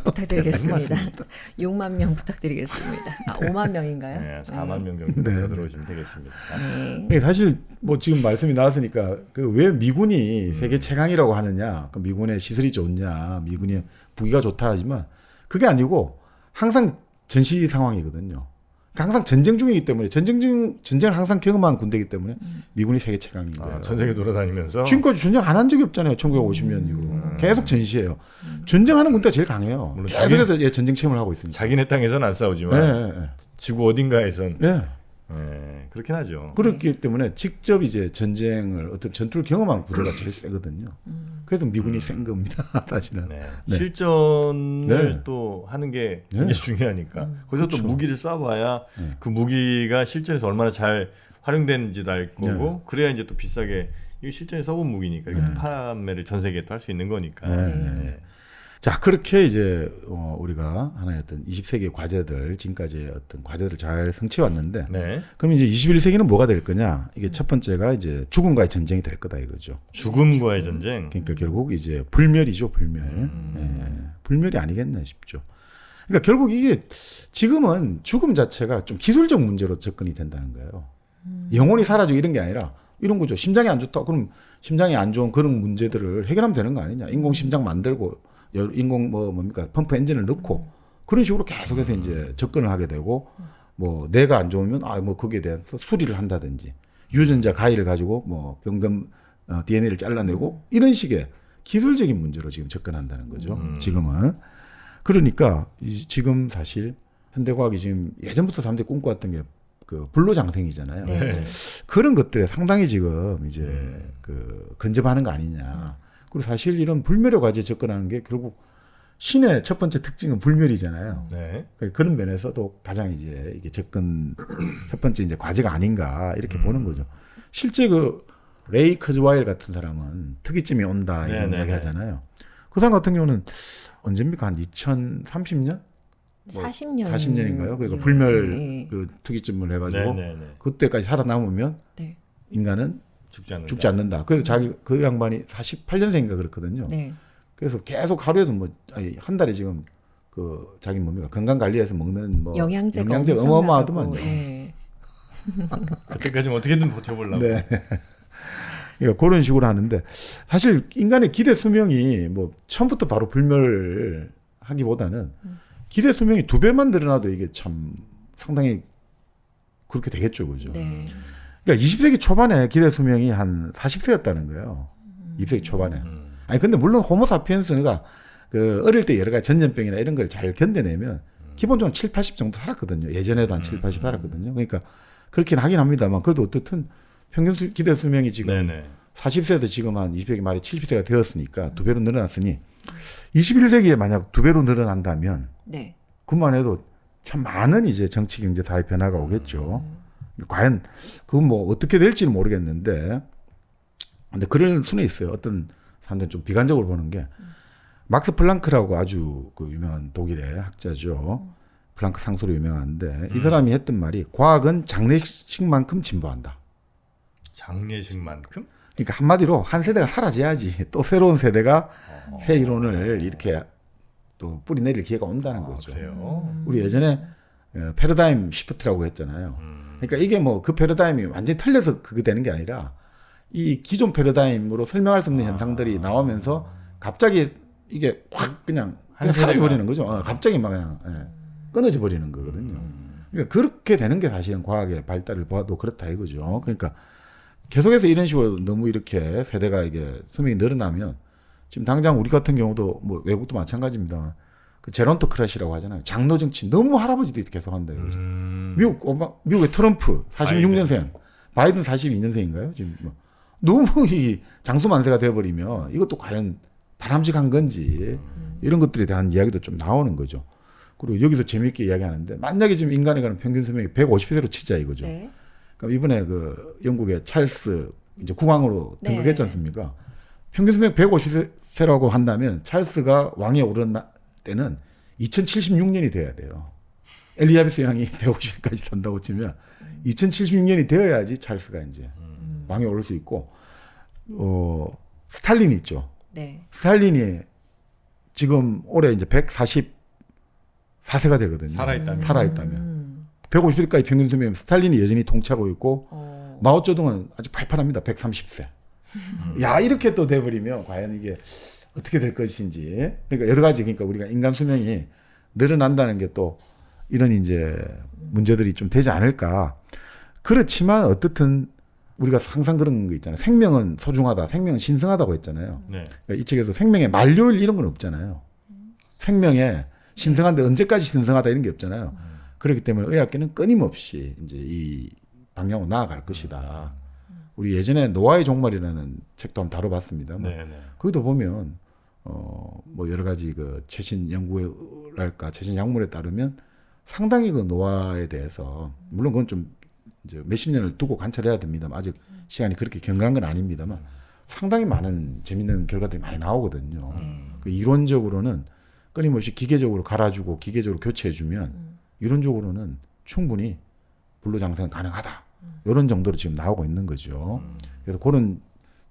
부탁드리겠습니다. 6만 명 부탁드리겠습니다. 5만 명인가요? 네, 4만 명 정도 더 들어오시면 되겠습니다. 네. 사실 뭐 지금 말씀이 나왔으니까 그 왜 미군이 세계 최강이라고 하느냐, 그 미군의 시설이 좋냐, 미군의 무기가 좋다 하지만 그게 아니고 항상 전시 상황이거든요. 항상 전쟁 중이기 때문에 전쟁을 항상 경험한 군대이기 때문에 미군이 세계 최강인 거예요. 전 세계 돌아다니면서 지금까지 전쟁 안 한 적이 없잖아요. 1950년 이후 계속 전시해요. 전쟁하는 군대가 제일 강해요. 물론 계속해서 전쟁 체험을 하고 있으니까. 자기네 땅에서는 안 싸우지만 지구 어딘가에선 그렇긴 하죠. 그렇기 때문에 직접 이제 전쟁을 어떤 전투를 경험한 부대가 제일 세거든요. 그래서 미군이 센 겁니다. 사실은. 실전을 또 하는 게 굉장히 중요하니까. 거기서 그렇죠. 또 무기를 쏴봐야 그 무기가 실전에서 얼마나 잘 활용되는지도 알 거고 그래야 이제 또 비싸게 이거 실전에 써본 무기니까 이거 또 판매를 전 세계에 또 할 수 있는 거니까. 자, 그렇게 이제 우리가 하나의 어떤 20세기의 과제들, 지금까지의 어떤 과제들을 잘 성취해 왔는데, 그럼 이제 21세기는 뭐가 될 거냐? 이게 첫 번째가 이제 죽음과의 전쟁이 될 거다 이거죠. 죽음과의 전쟁. 그러니까 결국 이제 불멸이죠, 불멸. 불멸이 아니겠나 싶죠. 그러니까 결국 이게 지금은 죽음 자체가 좀 기술적 문제로 접근이 된다는 거예요. 영혼이 사라지고 이런 게 아니라 이런 거죠. 심장이 안 좋다. 그럼 심장이 안 좋은 그런 문제들을 해결하면 되는 거 아니냐? 인공 심장 만들고 인공 뭡니까 펌프 엔진을 넣고 그런 식으로 계속해서 이제 접근을 하게 되고 뭐 뇌가 안 좋으면 뭐 거기에 대해서 수리를 한다든지 유전자 가위를 가지고 뭐 병금 DNA를 잘라내고 이런 식의 기술적인 문제로 지금 접근한다는 거죠. 지금은 그러니까 지금 사실 현대과학이 지금 예전부터 사람들이 꿈꿔왔던 게 그 불로장생이잖아요. 그런 것들에 상당히 지금 이제 그 근접하는 거 아니냐. 그리고 사실 이런 불멸의 과제에 접근하는 게 결국 신의 첫 번째 특징은 불멸이잖아요. 그런 면에서도 가장 이제 이게 접근 첫 번째 이제 과제가 아닌가 이렇게 보는 거죠. 실제 그 레이 커즈와일 같은 사람은 특이점이 온다 이런 이야기 하잖아요. 그 사람 같은 경우는 언제입니까? 한 2030년? 40년인가요? 그러니까 불멸 그 특이점을 해가지고 그때까지 살아남으면 인간은 죽지 않는다. 그래서 자기 그 양반이 48년생인가 그렇거든요. 그래서 계속 하루에도 한 달에 지금 그 자기 뭡니까 건강 관리해서 먹는 뭐 영양제 어마어마하더만요. 그때까지는 어떻게든 버텨보려고. 그러니까 그런 식으로 하는데 사실 인간의 기대 수명이 뭐 처음부터 바로 불멸하기보다는 기대 수명이 2배만 늘어나도 이게 참 상당히 그렇게 되겠죠, 그죠? 그러니까 20세기 초반에 기대 수명이 한 40세였다는 거예요. 20세기 초반에. 아니 근데 물론 호모사피엔스가 그 어릴 때 여러 가지 전염병이나 이런 걸 잘 견뎌내면 기본적으로 7, 80 정도 살았거든요. 예전에도 한 7, 80 살았거든요. 그러니까 그렇긴 하긴 합니다만 그래도 어떻든 평균 기대 수명이 지금 40세도 지금 한 20세기 말에 70세가 되었으니까 2배로 늘어났으니 21세기에 만약 2배로 늘어난다면 그만 해도 참 많은 이제 정치 경제 사회 변화가 오겠죠. 과연 그건 뭐 어떻게 될지는 모르겠는데 근데 그런 수는 있어요. 어떤 사람들은 좀 비관적으로 보는 게 막스 플랑크라고 아주 그 유명한 독일의 학자죠. 플랑크 상수로 유명한데 이 사람이 했던 말이 과학은 장례식만큼 진보한다. 장례식만큼? 그러니까 한마디로 한 세대가 사라져야지 또 새로운 세대가 새 이론을 이렇게 또 뿌리 내릴 기회가 온다는 거죠. 우리 예전에 패러다임 시프트라고 했잖아요. 그러니까 이게 뭐 그 패러다임이 완전히 틀려서 그게 되는 게 아니라 이 기존 패러다임으로 설명할 수 없는 현상들이 나오면서 갑자기 이게 확 그냥 한 세대가. 사라져 버리는 거죠. 갑자기 막 그냥 끊어져 버리는 거거든요. 그러니까 그렇게 되는 게 사실은 과학의 발달을 봐도 그렇다 이거죠. 그러니까 계속해서 이런 식으로 너무 이렇게 세대가 이게 수명이 늘어나면 지금 당장 우리 같은 경우도 뭐 외국도 마찬가지입니다. 그 제론토 크래시라고 하잖아요. 장로 정치 너무 할아버지들이 계속 한다 이거죠. 미국의 트럼프 46년생, 바이든 42년생인가요? 지금 뭐 너무 이 장수 만세가 돼버리면 이것도 과연 바람직한 건지 이런 것들에 대한 이야기도 좀 나오는 거죠. 그리고 여기서 재미있게 이야기하는데 만약에 지금 인간에 관한 평균 수명이 150세로 치자 이거죠. 네. 그럼 이번에 그 영국의 찰스 이제 국왕으로 네. 등극했지 않습니까? 평균 수명 150세라고 한다면 찰스가 왕에 오른 때는 2076년이 돼야 돼요. 엘리자베스 여왕이 150세까지 산다고 치면 2076년이 되어야지 찰스가 이제 왕에 오를 수 있고 스탈린이 있죠. 네. 스탈린이 지금 올해 이제 144세가 되거든요. 살아있다면. 150세까지 평균 수명 스탈린이 여전히 통치하고 있고 마오쩌둥은 아직 팔팔합니다. 130세. 야 이렇게 또 돼버리면 과연 이게 어떻게 될 것인지. 그러니까 여러 가지 그러니까 우리가 인간 수명이 늘어난다는 게 또 이런 이제 문제들이 좀 되지 않을까. 그렇지만 어떻든 우리가 항상 그런 거 있잖아요. 생명은 소중하다. 생명은 신성하다고 했잖아요. 네. 그러니까 이 책에서 생명의 만료일 이런 건 없잖아요. 생명에 신성한데 언제까지 신성하다 이런 게 없잖아요. 그렇기 때문에 의학계는 끊임없이 이제 이 방향으로 나아갈 것이다. 우리 예전에 노아의 종말이라는 책도 한번 다뤄봤습니다. 네, 네. 거기도 보면 뭐 여러 가지 그 최신 연구랄까 최신 약물에 따르면 상당히 그 노아에 대해서 물론 그건 좀 이제 몇십 년을 두고 관찰해야 됩니다만 아직 시간이 그렇게 경과한 건 아닙니다만 상당히 많은 재밌는 결과들이 많이 나오거든요. 그 이론적으로는 끊임없이 기계적으로 갈아주고 기계적으로 교체해주면 이론적으로는 충분히 불로장생 가능하다. 이런 정도로 지금 나오고 있는 거죠. 그래서 그런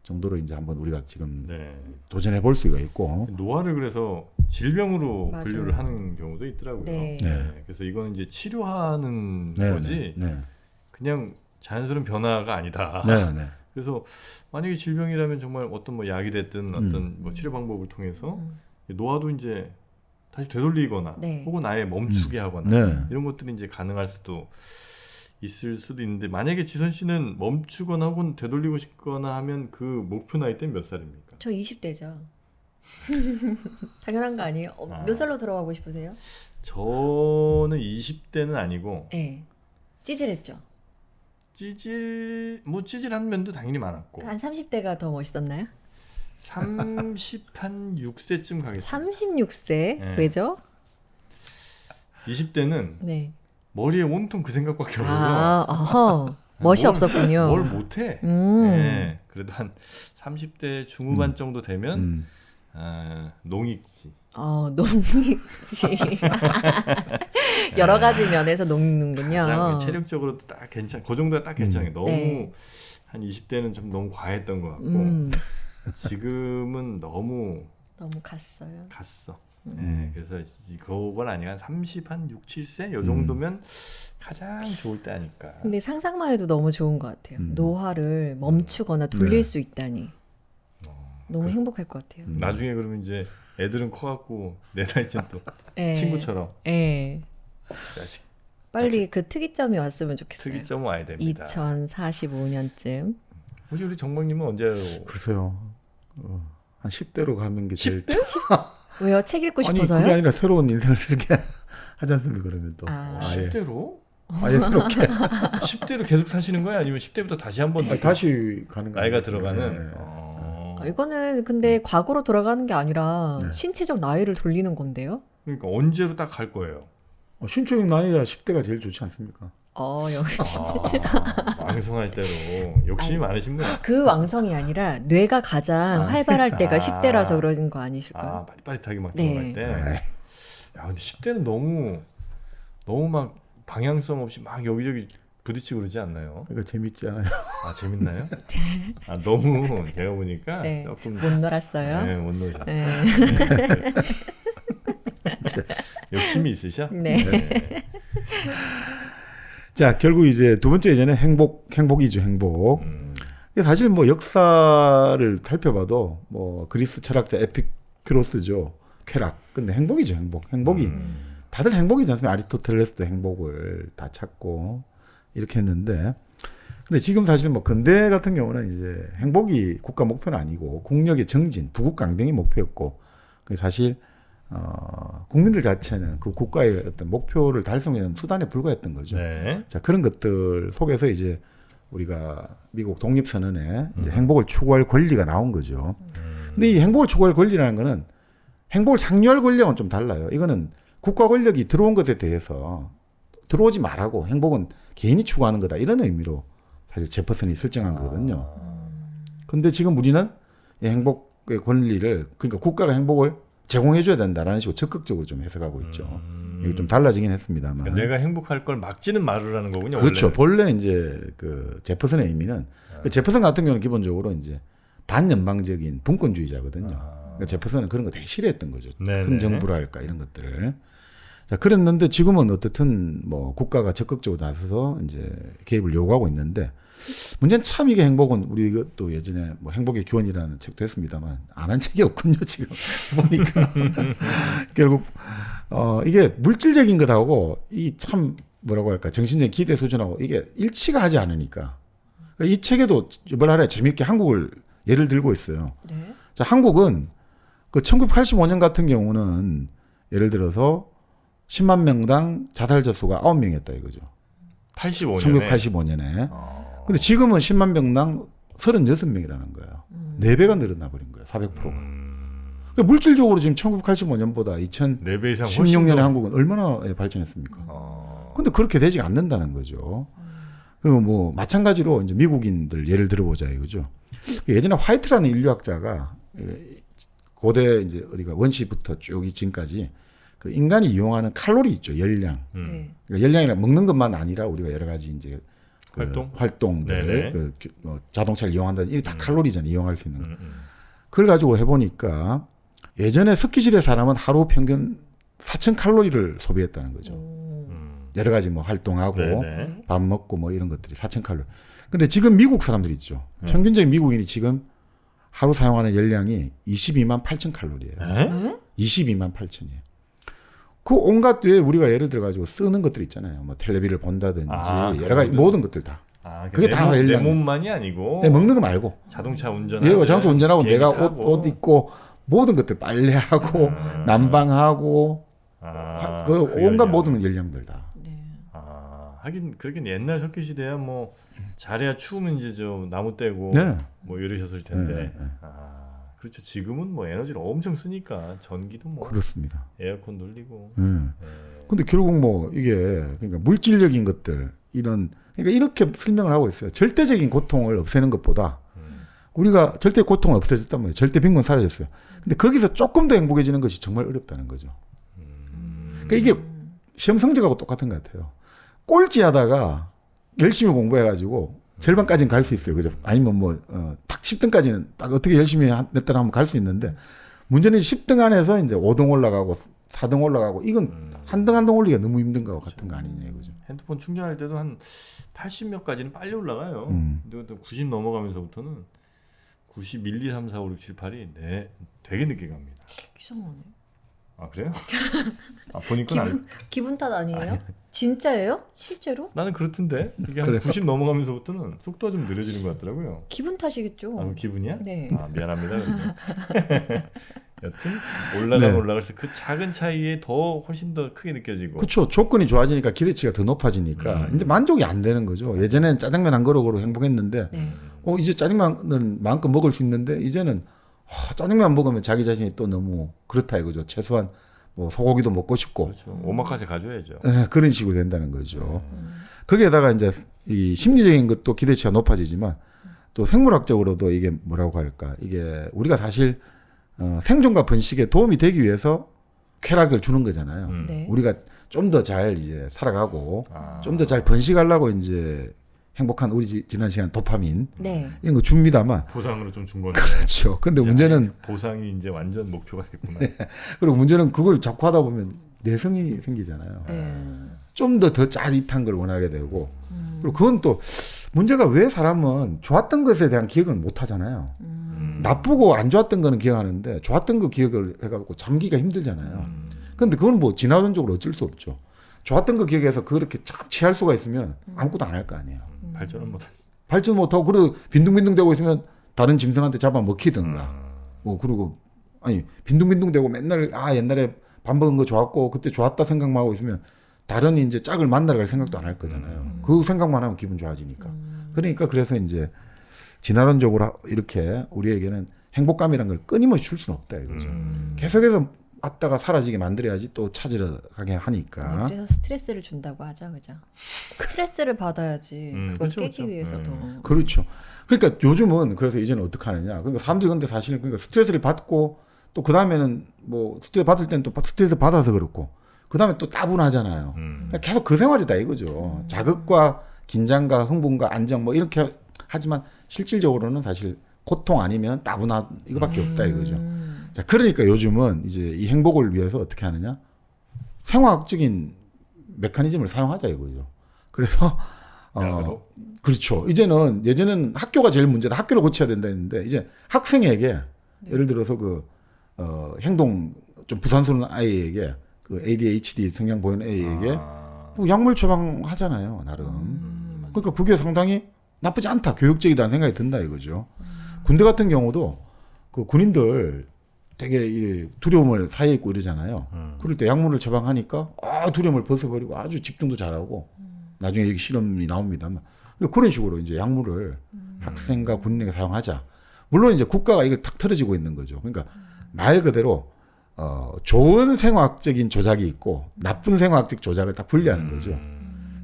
정도로 이제 한번 우리가 지금 네. 도전해 볼 수가 있고. 노화를 그래서 질병으로 맞아요. 분류를 하는 경우도 있더라고요. 네. 네. 그래서 이거는 이제 치료하는 네, 거지 네, 그냥 자연스러운 변화가 아니다. 네, 네. 그래서 만약에 질병이라면 정말 어떤 뭐 약이 됐든 어떤 뭐 치료 방법을 통해서 노화도 이제 다시 되돌리거나 네. 혹은 아예 멈추게 하거나 네. 이런 것들이 이제 가능할 수도 있을 수도 있는데 만약에 지선 씨는 멈추거나 혹은 되돌리고 싶거나 하면 그 목표 나이 때는 몇 살입니까? 저 20대죠. 당연한 거 아니에요? 몇 살로 들어가고 싶으세요? 저는 20대는 아니고 네. 찌질했죠. 찌질한 면도 당연히 많았고 한 30대가 더 멋있었나요? 36세쯤 가겠습니다. 36세? 네. 왜죠? 20대는 네. 머리에 온통 그 생각밖에 없어서 어허. 멋이 없었군요. 뭘 못해. 네, 그래도 한 30대 중후반 정도 되면 농익지. 농익지. 여러 가지 면에서 녹는군요. 가장 체력적으로도 딱 괜찮. 그 정도가 딱 괜찮아요. 너무 네. 한 20대는 좀 너무 과했던 것 같고 지금은 너무 갔어요. 갔어. 네, 그래서 그건 아니야. 한 30, 한 6, 7세 요 정도면 가장 좋을 때 아닐까. 근데 상상만 해도 너무 좋은 것 같아요. 노화를 멈추거나 돌릴 수 있다니. 너무 행복할 것 같아요. 나중에 그러면 이제 애들은 커갖고 내 나이쯤 또 친구처럼. 예. 자식 빨리 그 특이점이 왔으면 좋겠어요. 특이점 와야 됩니다. 2045년쯤. 혹시 우리 정박님은 언제? 글쎄요. 한 10대로 가는 게 제일 10대? 왜요? 책 읽고 아니 싶어서요? 그게 아니라 새로운 인생을 살게 하지 않습니까? 그러면 또 아예 10대로? 아예 새롭게 10대로 계속 사시는 거예요? 아니면 10대부터 다시 한번 다시 가는 거 나이가 아니겠습니까? 들어가는? 네. 이거는 근데 과거로 돌아가는 게 아니라 네. 신체적 나이를 돌리는 건데요. 그러니까 언제로 딱 갈 거예요? 신체적 나이가 10대가 제일 좋지 않습니까? 역시. 왕성할 때로 욕심이 많으신 분. 그 왕성이 아니라 뇌가 가장 활발할 때가 10대라서 그러는 거 아니실까요? 빠릿빠릿하게 막 네. 들어갈 때. 야, 근데 10대는 너무 막 방향성 없이 막 여기저기 부딪히고 그러지 않나요? 그러니까 재밌지 않아요. 재밌나요? 너무 제가 보니까 네. 조금 못 놀았어요. 네, 못 노셨어요. 네. 욕심이 있으셔? 네. 자, 결국 이제 두 번째 예제는 행복이죠, 행복. 사실 뭐 역사를 살펴봐도 뭐 그리스 철학자 필로스죠. 쾌락. 근데 행복이죠, 행복. 행복이 다들 행복이지 않습니까? 아리스토텔레스도 행복을 다 찾고 이렇게 했는데, 근데 지금 사실 뭐 근대 같은 경우는 이제 행복이 국가 목표는 아니고 국력의 정진, 부국 강병이 목표였고, 사실 국민들 자체는 그 국가의 어떤 목표를 달성하는 수단에 불과했던 거죠. 네. 자, 그런 것들 속에서 이제 우리가 미국 독립선언에 이제 행복을 추구할 권리가 나온 거죠. 근데 이 행복을 추구할 권리라는 거는 행복을 창조할 권리와는 좀 달라요. 이거는 국가 권력이 들어온 것에 대해서 들어오지 말라고, 행복은 개인이 추구하는 거다, 이런 의미로 사실 제퍼슨이 설정한 거거든요. 근데 지금 우리는 이 행복의 권리를, 그러니까 국가가 행복을 제공해줘야 된다라는 식으로 적극적으로 좀 해석하고 있죠. 이게 좀 달라지긴 했습니다만. 그러니까 내가 행복할 걸 막지는 말으라는 거군요. 그렇죠. 원래는. 본래 이제 그 제퍼슨의 의미는, 제퍼슨 같은 경우는 기본적으로 이제 반연방적인 분권주의자거든요. 그러니까 제퍼슨은 그런 거 되게 싫어했던 거죠. 네네. 큰 정부랄까 이런 것들을. 자, 그랬는데 지금은 어떻든 뭐 국가가 적극적으로 나서서 이제 개입을 요구하고 있는데, 문제는 참 이게 행복은, 우리 또 예전에 뭐 행복의 기원이라는 책도 했습니다만 안 한 책이 없군요, 지금 보니까. 결국 이게 물질적인 것하고 이 참 뭐라고 할까, 정신적인 기대 수준하고 이게 일치가 하지 않으니까. 이 책에도 이번 하루에 재미있게 한국을 예를 들고 있어요. 네. 자, 한국은 그 1985년 같은 경우는 예를 들어서 10만 명당 자살자 수가 9명이었다 이거죠. 85년에. 1985년에. 근데 지금은 10만 명당 36명이라는 거예요. 4배가 늘어나 버린 거예요. 400%가. 그러니까 물질적으로 지금 1985년보다 4배 이상 훨씬 2016년에 더. 한국은 얼마나 발전했습니까? 근데 그렇게 되지 않는다는 거죠. 그리고 뭐 마찬가지로 이제 미국인들 예를 들어보자 이거죠. 예전에 화이트라는 인류학자가 고대 이제 우리가 원시부터 쭉 지금까지 그 인간이 이용하는 칼로리 있죠, 열량. 네. 그러니까 열량이라 먹는 것만 아니라 우리가 여러 가지 이제 그 활동들, 네네. 그 자동차를 이용한다, 이게 다 칼로리잖아요, 이용할 수 있는 거. 그걸 가지고 해보니까 예전에 석기시대 사람은 하루 평균 4,000칼로리를 소비했다는 거죠. 여러 가지 뭐 활동하고 네네. 밥 먹고 뭐 이런 것들이 4,000칼로리. 근데 지금 미국 사람들이 있죠. 평균적인 미국인이 지금 하루 사용하는 열량이 22만 8,000칼로리예요. 에? 22만 8천이에요. 그 온갖 왜 우리가 예를 들어 가지고 쓰는 것들 있잖아요. 뭐 텔레비를 본다든지 여러 가지 모든 것들 다. 그게 그게 다 내 열량. 몸만이 아니고 네, 먹는 거 말고. 자동차 운전하고 예, 자동차 운전하고 내가 옷 입고 모든 것들 빨래하고 난방하고 그 온갖 모든 열량들 다. 네. 하긴 그러긴 옛날 석기 시대야 뭐 잘해야 추우면 이제 저 나무 떼고 네. 뭐 이러셨을 텐데. 네. 그렇죠. 지금은 뭐 에너지를 엄청 쓰니까 전기도 뭐 그렇습니다. 에어컨 돌리고. 근데 결국 뭐 이게 그러니까 물질적인 것들 이런, 그러니까 이렇게 설명을 하고 있어요. 절대적인 고통을 없애는 것보다 우리가 절대 고통을 없애졌단 말이에요. 절대 빈곤 사라졌어요. 근데 거기서 조금 더 행복해지는 것이 정말 어렵다는 거죠. 그러니까 이게 시험 성적하고 똑같은 것 같아요. 꼴찌하다가 열심히 공부해가지고 절반까지는 갈 수 있어요. 그죠? 아니면 뭐, 딱 10등까지는 딱 어떻게 열심히 몇 달 하면 갈 수 있는데, 문제는 10등 안에서 이제 5등 올라가고 4등 올라가고, 이건 한 등 한 등 올리기가 너무 힘든 거 같은 거 아니냐, 그죠? 핸드폰 충전할 때도 한 80몇까지는 빨리 올라가요. 근데 또 90 넘어가면서부터는 90, 1, 2, 3, 4, 5, 6, 7, 8이 되게 늦게 갑니다. 이상하네. 아 그래요? 보니까 기분 탓 아니에요? 진짜예요? 실제로? 나는 그렇던데 이게 한 그래요? 90 넘어가면서부터는 속도가 좀 느려지는 것 같더라고요. 기분 탓이겠죠. 기분이야? 네. 미안합니다. 근데. 여튼 올라가면 네. 올라갈수록 그 작은 차이에 더 훨씬 더 크게 느껴지고. 그렇죠. 조건이 좋아지니까 기대치가 더 높아지니까 이제 만족이 안 되는 거죠. 예전엔 짜장면 한 그릇으로 행복했는데, 네. 이제 짜장면은 마음껏 먹을 수 있는데, 이제는 짜장면 먹으면 자기 자신이 또 너무 그렇다 이거죠. 최소한 뭐 소고기도 먹고 싶고. 그렇죠. 오마카세 가져야죠. 그런 식으로 된다는 거죠. 거기에다가 이제 이 심리적인 것도 기대치가 높아지지만, 또 생물학적으로도 이게 뭐라고 할까, 이게 우리가 사실 생존과 번식에 도움이 되기 위해서 쾌락을 주는 거잖아요. 네. 우리가 좀 더 잘 이제 살아가고 좀 더 잘 번식하려고 이제 행복한 우리 지난 시간 도파민 네. 이런 거 줍니다만. 보상으로 좀 준 건데. 그렇죠. 근데 문제는 보상이 이제 완전 목표가 됐구나. 그리고 문제는 그걸 자꾸 하다 보면 내성이 생기잖아요. 네. 좀 더 짜릿한 걸 원하게 되고. 그리고 그건 또 문제가 왜 사람은 좋았던 것에 대한 기억을 못 하잖아요. 나쁘고 안 좋았던 거는 기억하는데 좋았던 거 기억을 해갖고 잠기가 힘들잖아요. 근데 그건 뭐 진화론적으로 어쩔 수 없죠. 좋았던 거 기억해서 그렇게 쫙 취할 수가 있으면 아무것도 안 할 거 아니에요. 발전은 못. 발전 못하고 그리고 빈둥빈둥대고 있으면 다른 짐승한테 잡아 먹히든가. 뭐 그리고 아니 빈둥빈둥대고 맨날 옛날에 밥 먹은 거 좋았고 그때 좋았다 생각만 하고 있으면 다른 이제 짝을 만나러 갈 생각도 안 할 거잖아요. 그 생각만 하면 기분 좋아지니까. 그러니까 그래서 이제 진화론적으로 이렇게 우리에게는 행복감이란 걸 끊임없이 줄 수는 없다 이거죠. 계속해서 왔다가 사라지게 만들어야지 또 찾으러 가게 하니까. 그래서 스트레스를 준다고 하죠, 그죠? 스트레스를 받아야지 그걸 그렇죠, 깨기 그렇죠. 위해서도. 그렇죠. 그러니까 요즘은 그래서 이제는 어떻게 하느냐. 그러니까 사람들이 근데 사실은 그러니까 스트레스를 받고 또 그 다음에는 뭐 스트레스 받을 때는 또 스트레스 받아서 그렇고 그 다음에 또 따분하잖아요. 그러니까 계속 그 생활이다 이거죠. 자극과 긴장과 흥분과 안정 뭐 이렇게 하지만 실질적으로는 사실 고통 아니면 따분하 이거밖에 없다 이거죠. 자, 그러니까 요즘은 이제 이 행복을 위해서 어떻게 하느냐? 생화학적인 메커니즘을 사용하자 이거죠. 그래서 약으로? 그렇죠. 이제는 예전에는 학교가 제일 문제다. 학교를 고쳐야 된다 했는데 이제 학생에게 예를 들어서 행동 좀 부산스러운 아이에게 그 ADHD 성향 보이는 아이에게 뭐 약물 처방하잖아요, 나름. 그러니까 그게 상당히 나쁘지 않다, 교육적이다는 생각이 든다 이거죠. 군대 같은 경우도 그 군인들 되게 이 두려움을 사이에 있고 이러잖아요. 그럴 때 약물을 처방하니까 두려움을 벗어버리고 아주 집중도 잘하고 나중에 여기 실험이 나옵니다만 그런 식으로 이제 약물을 학생과 군인에게 사용하자. 물론 이제 국가가 이걸 탁 틀어지고 있는 거죠. 그러니까 말 그대로 좋은 생화학적인 조작이 있고 나쁜 생화학적 조작을 딱 분리하는 거죠.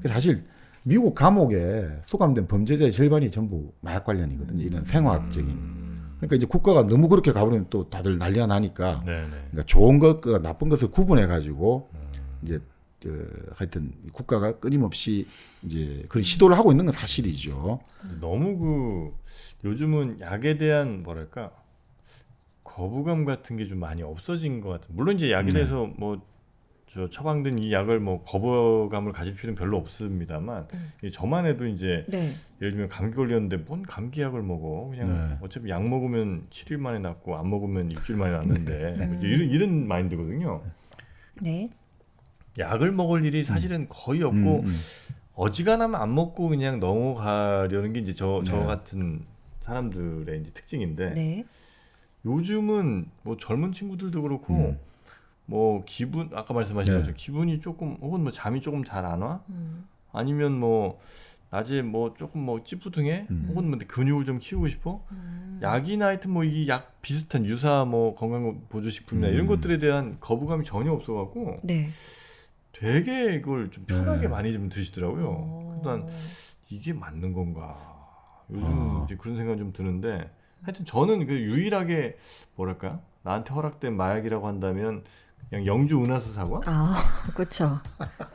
사실 미국 감옥에 수감된 범죄자의 절반이 전부 마약 관련이거든요. 이런 생화학적인. 그러니까 이제 국가가 너무 그렇게 가버리면 또 다들 난리가 나니까. 그러니까 좋은 것과 나쁜 것을 구분해 가지고 이제 하여튼 국가가 끊임없이 이제 그런 시도를 하고 있는 건 사실이죠. 너무 요즘은 약에 대한 뭐랄까 거부감 같은 게 좀 많이 없어진 것 같아요. 물론 이제 약에 대해서 뭐 처방된 이 약을 뭐 거부감을 가질 필요는 별로 없습니다만 저만 해도 이제 예를 들면 감기 걸렸는데 뭔 감기약을 먹어 그냥 어차피 약 먹으면 7일 만에 낫고 안 먹으면 일주일 만에 낫는데 뭐 이런 마인드거든요. 네. 약을 먹을 일이 사실은 거의 없고 어지간하면 안 먹고 그냥 넘어가려는 게 이제 저 같은 사람들의 이제 특징인데 요즘은 뭐 젊은 친구들도 그렇고 뭐 기분 아까 말씀하신 것처럼 기분이 조금 혹은 뭐 잠이 조금 잘 안 와 아니면 뭐 낮에 뭐 조금 뭐 찌뿌둥해 혹은 뭐 근육을 좀 키우고 싶어 약이나 하여튼 뭐 이 약 비슷한 유사 뭐 건강 보조식품이나 이런 것들에 대한 거부감이 전혀 없어갖고 되게 이걸 좀 편하게 많이 좀 드시더라고요. 일단 이게 맞는 건가 요즘 이제 그런 생각 좀 드는데 하여튼 저는 그 유일하게 뭐랄까 나한테 허락된 마약이라고 한다면 그냥 영주 은하수 사과? 그렇죠.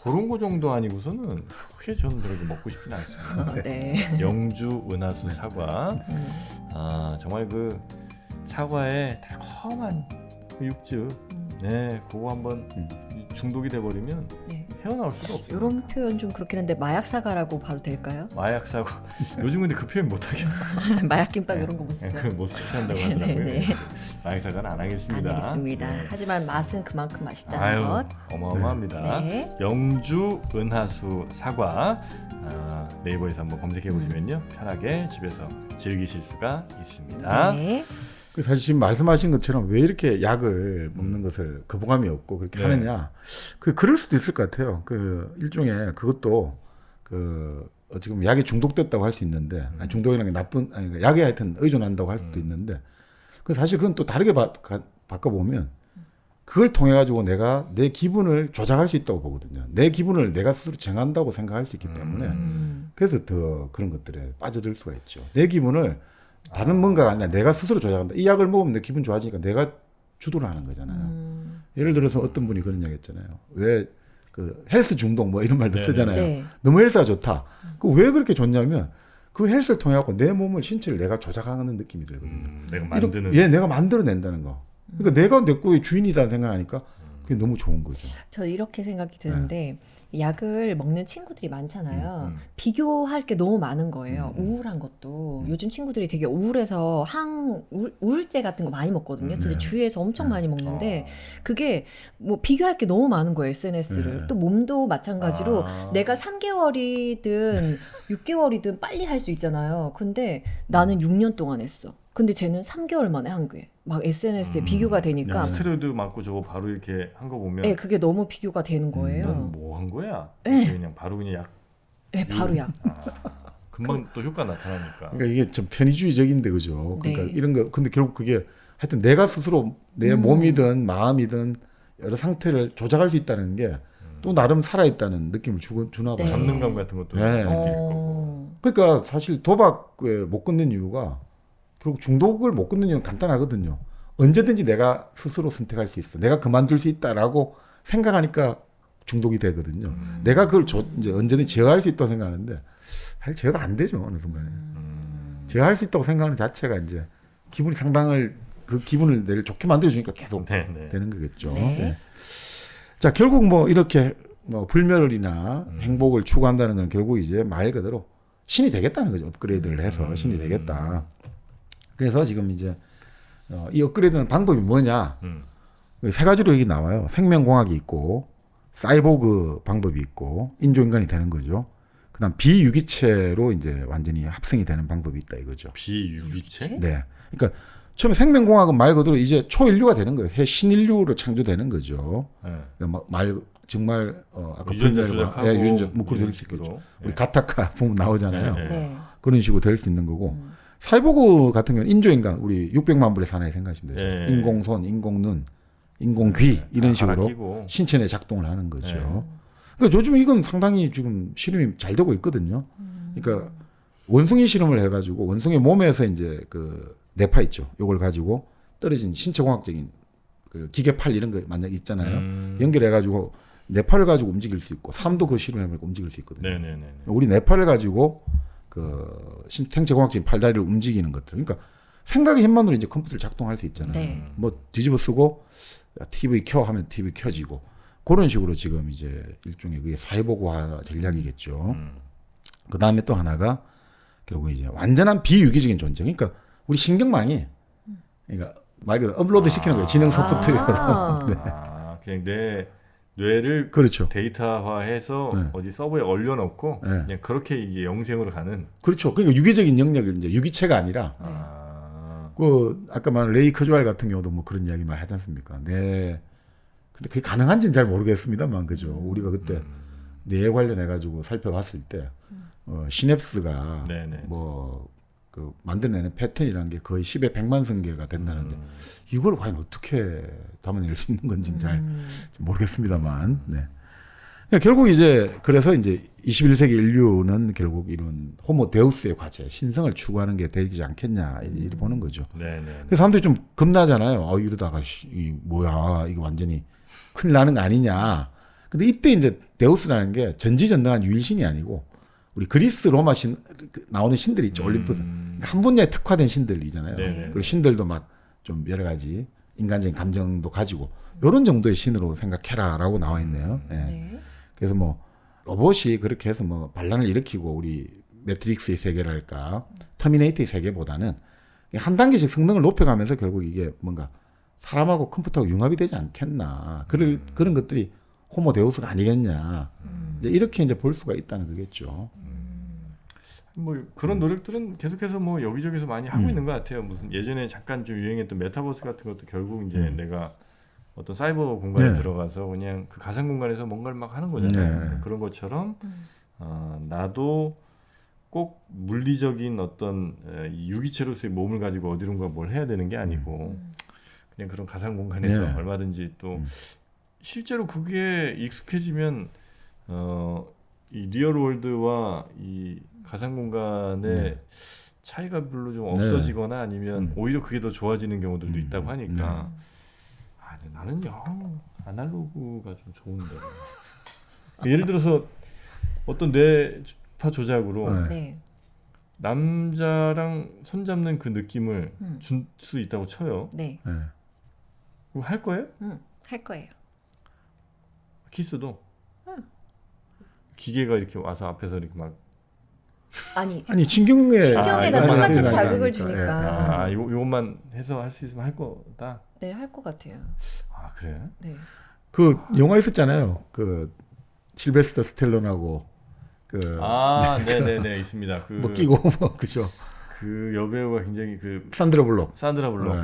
그런 거 정도 아니고서는 크게 저는 그렇게 먹고 싶진 않습니다. 영주 은하수 사과. 정말 그 사과의 달콤한 그 육즙. 그거 한번 중독이 돼버리면 헤어나올 수가 없어요. 이런 표현 좀 그렇긴 한데 마약 사과라고 봐도 될까요? 마약 사과. 요즘 근데 그 표현 못하겠다. 마약 김밥 이런 거 못 쓰죠. 그걸 못 시킨다고 하더라고요. 마약 사과는 안 하겠습니다. 안 하겠습니다. 하지만 맛은 그만큼 맛있다는 것. 어마어마합니다. 영주 은하수 사과 네이버에서 한번 검색해 보시면요 편하게 집에서 즐기실 수가 있습니다. 사실 지금 말씀하신 것처럼 왜 이렇게 약을 먹는 것을 거부감이 없고 그렇게 하느냐, 그럴 수도 있을 것 같아요. 그 일종의 그것도 어떻게 보면 약에 중독됐다고 할 수 있는데 중독이라는 게 나쁜 약에 하여튼 의존한다고 할 수도 있는데 사실 그건 또 다르게 바꿔보면 그걸 통해 가지고 내가 내 기분을 조작할 수 있다고 보거든요. 내 기분을 내가 스스로 정한다고 생각할 수 있기 때문에 그래서 더 그런 것들에 빠져들 수가 있죠. 내 기분을 다른 뭔가가 아니라 내가 스스로 조작한다. 이 약을 먹으면 내 기분 좋아지니까 내가 주도를 하는 거잖아요. 예를 들어서 어떤 분이 그런 이야기 했잖아요. 왜 그 헬스 중독 뭐 이런 말도 쓰잖아요. 너무 헬스가 좋다. 왜 그렇게 좋냐면 그 헬스를 통해 갖고 내 몸을 신체를 내가 조작하는 느낌이 들거든요. 내가 만드는. 내가 만들어낸다는 거. 그러니까 내가 내 거의 주인이라는 생각하니까 그게 너무 좋은 거죠. 저 이렇게 생각이 드는데 약을 먹는 친구들이 많잖아요. 비교할 게 너무 많은 거예요. 우울한 것도. 요즘 친구들이 되게 우울해서 우울제 같은 거 많이 먹거든요. 진짜 주위에서 엄청 많이 먹는데 그게 뭐 비교할 게 너무 많은 거예요. SNS를. 또 몸도 마찬가지로 내가 3개월이든 6개월이든 빨리 할 수 있잖아요. 근데 나는 6년 동안 했어. 근데 쟤는 3개월 만에 한 게. 막 SNS에 비교가 되니까. 스테로이드 맞고 저거 바로 이렇게 한 거 보면. 네, 그게 너무 비교가 되는 거예요. 넌 뭐 한 거야? 네. 그냥 바로 그냥 약. 네, 바로 약. 금방 또 효과 나타나니까. 그러니까 이게 좀 편의주의적인데 그죠. 그러니까 네. 이런 거 근데 결국 그게 하여튼 내가 스스로 내 몸이든 마음이든 여러 상태를 조작할 수 있다는 게 또 나름 살아있다는 느낌을 주나 봐요. 네. 잡는감 같은 것도 네. 느낄 거고. 그러니까 사실 도박에 못 끊는 이유가 결국 중독을 못 끊는 이유는 간단하거든요. 언제든지 내가 스스로 선택할 수 있어. 내가 그만둘 수 있다라고 생각하니까 중독이 되거든요. 내가 그걸 이제 언제든지 제어할 수 있다고 생각하는데 사실 제어가 안 되죠. 어느 순간에. 제어할 수 있다고 생각하는 자체가 이제 기분이 그 기분을 내를 좋게 만들어주니까 계속 네. 되는 거겠죠. 네. 네. 자, 결국 뭐 이렇게 뭐 불멸이나 행복을 추구한다는 건 결국 이제 말 그대로 신이 되겠다는 거죠. 업그레이드를 해서 신이 되겠다. 그래서 지금 이제 이 업그레이드는 방법이 뭐냐? 세 가지로 여기 나와요. 생명공학이 있고 사이보그 방법이 있고 인조인간이 되는 거죠. 그다음 비유기체로 이제 완전히 합성이 되는 방법이 있다 이거죠. 비유기체? 네. 그러니까 처음에 생명공학은 말 그대로 이제 초인류가 되는 거예요. 새 신인류로 창조되는 거죠. 네. 그러니까 정말 아까 유전자 조작하고 유전자 뭐 그렇게 될 수 식으로. 있겠죠. 네. 우리 가타카 보면 나오잖아요. 네. 네. 그런 식으로 될 수 있는 거고 사이보그 같은 경우는 인조인간 우리 600만 불의 사나이 생각하시면 되죠. 네. 인공손, 인공눈, 인공귀 이런 식으로 끼고. 신체 내 작동을 하는 거죠. 네. 그러니까 요즘 이건 상당히 지금 실험이 잘 되고 있거든요. 그러니까 원숭이 실험을 해가지고 원숭이 몸에서 이제 그 뇌파 있죠. 이걸 가지고 떨어진 신체공학적인 그 기계팔 이런 거 만약 있잖아요. 연결해가지고 뇌파를 가지고 움직일 수 있고 사람도 그 실험해보니까 움직일 수 있거든요. 네네네. 우리 뇌파를 가지고 그 생체공학적인 팔다리를 움직이는 것들. 그러니까 생각의 힘만으로 이제 컴퓨터를 작동할 수 있잖아요. 네. 뭐 뒤집어 쓰고 TV 켜 하면 TV 켜지고 그런 식으로 지금 이제 일종의 그게 사이보그화 전략이겠죠. 그 다음에 또 하나가 결국 이제 완전한 비유기적인 존재. 그러니까 우리 신경망이 그러니까 말 그대로 업로드 시키는 거예요. 지능 소프트웨어로. 네. 그냥 내 뇌를 그렇죠. 데이터화해서 네. 어디 서버에 얼려놓고 네. 그냥 그렇게 이게 영생으로 가는. 그렇죠. 그러니까 유기적인 영역을 이제 유기체가 아니라 그 아까 말한 레이 크주알 같은 경우도 뭐 그런 이야기 많이 하지 않습니까? 네. 근데 그게 가능한지는 잘 모르겠습니다만 그죠. 우리가 그때 뇌에 관련해 가지고 살펴봤을 때 시냅스가 네네. 뭐 그 만들어내는 패턴이라는 게 거의 10에 100만 성개가 된다는데 이걸 과연 어떻게 담아낼 수 있는 건지는 잘 모르겠습니다만. 네. 그러니까 결국 이제 그래서 이제 21세기 인류는 결국 이런 호모 데우스의 과제, 신성을 추구하는 게 되지 않겠냐 이렇게 보는 거죠. 네네. 그래서 사람들이 좀 겁나잖아요. 이러다가 이 뭐야 이거 완전히 큰일 나는 거 아니냐. 근데 이때 이제 데우스라는 게 전지전능한 유일신이 아니고 우리 그리스 로마 신 나오는 신들이 있죠. 올림푸스 한 분야에 특화된 신들이잖아요. 네네. 그리고 신들도 막 좀 여러 가지 인간적인 감정도 가지고 이런 정도의 신으로 생각해라라고 나와 있네요. 예. 네. 그래서 뭐 로봇이 그렇게 해서 뭐 반란을 일으키고 우리 매트릭스의 세계랄까 터미네이터의 세계보다는 한 단계씩 성능을 높여가면서 결국 이게 뭔가 사람하고 컴퓨터하고 융합이 되지 않겠나 그런 것들이 호모 데우스가 아니겠냐 이제 이렇게 이제 볼 수가 있다는 거겠죠. 뭐 그런 노력들은 계속해서 뭐 여기저기서 많이 하고 있는 것 같아요. 무슨 예전에 잠깐 좀 유행했던 메타버스 같은 것도 결국 이제 내가 어떤 사이버 공간에 네. 들어가서 그냥 그 가상 공간에서 뭔가를 막 하는 거잖아요. 네. 그런 것처럼 나도 꼭 물리적인 어떤 이 유기체로서의 몸을 가지고 어디론가 뭘 해야 되는 게 아니고 그냥 그런 가상 공간에서 네. 얼마든지 또 실제로 그게 익숙해지면 이 리얼 월드와 이 가상 공간의 차이가 별로 좀 없어지거나 아니면 오히려 그게 더 좋아지는 경우들도 있다고 하니까 근데 나는 영 아날로그가 좀 좋은데 예를 들어서 어떤 뇌파 조작으로 네. 남자랑 손잡는 그 느낌을 줄 수 있다고 쳐요. 네. 네. 그럼 할 거예요? 할 거예요. 키스도? 기계가 이렇게 와서 앞에서 이렇게 막 아니 신경에다 똑같은 자극을 주니까. 요것만 해서 할 수 있으면 할 거다. 네, 할 것 같아요. 아 그래? 네. 그 영화 있었잖아요. 그 실베스터 스텔론하고 네네네 있습니다. 뭐 끼고 뭐 그죠. 그 여배우가 굉장히 산드라 블록.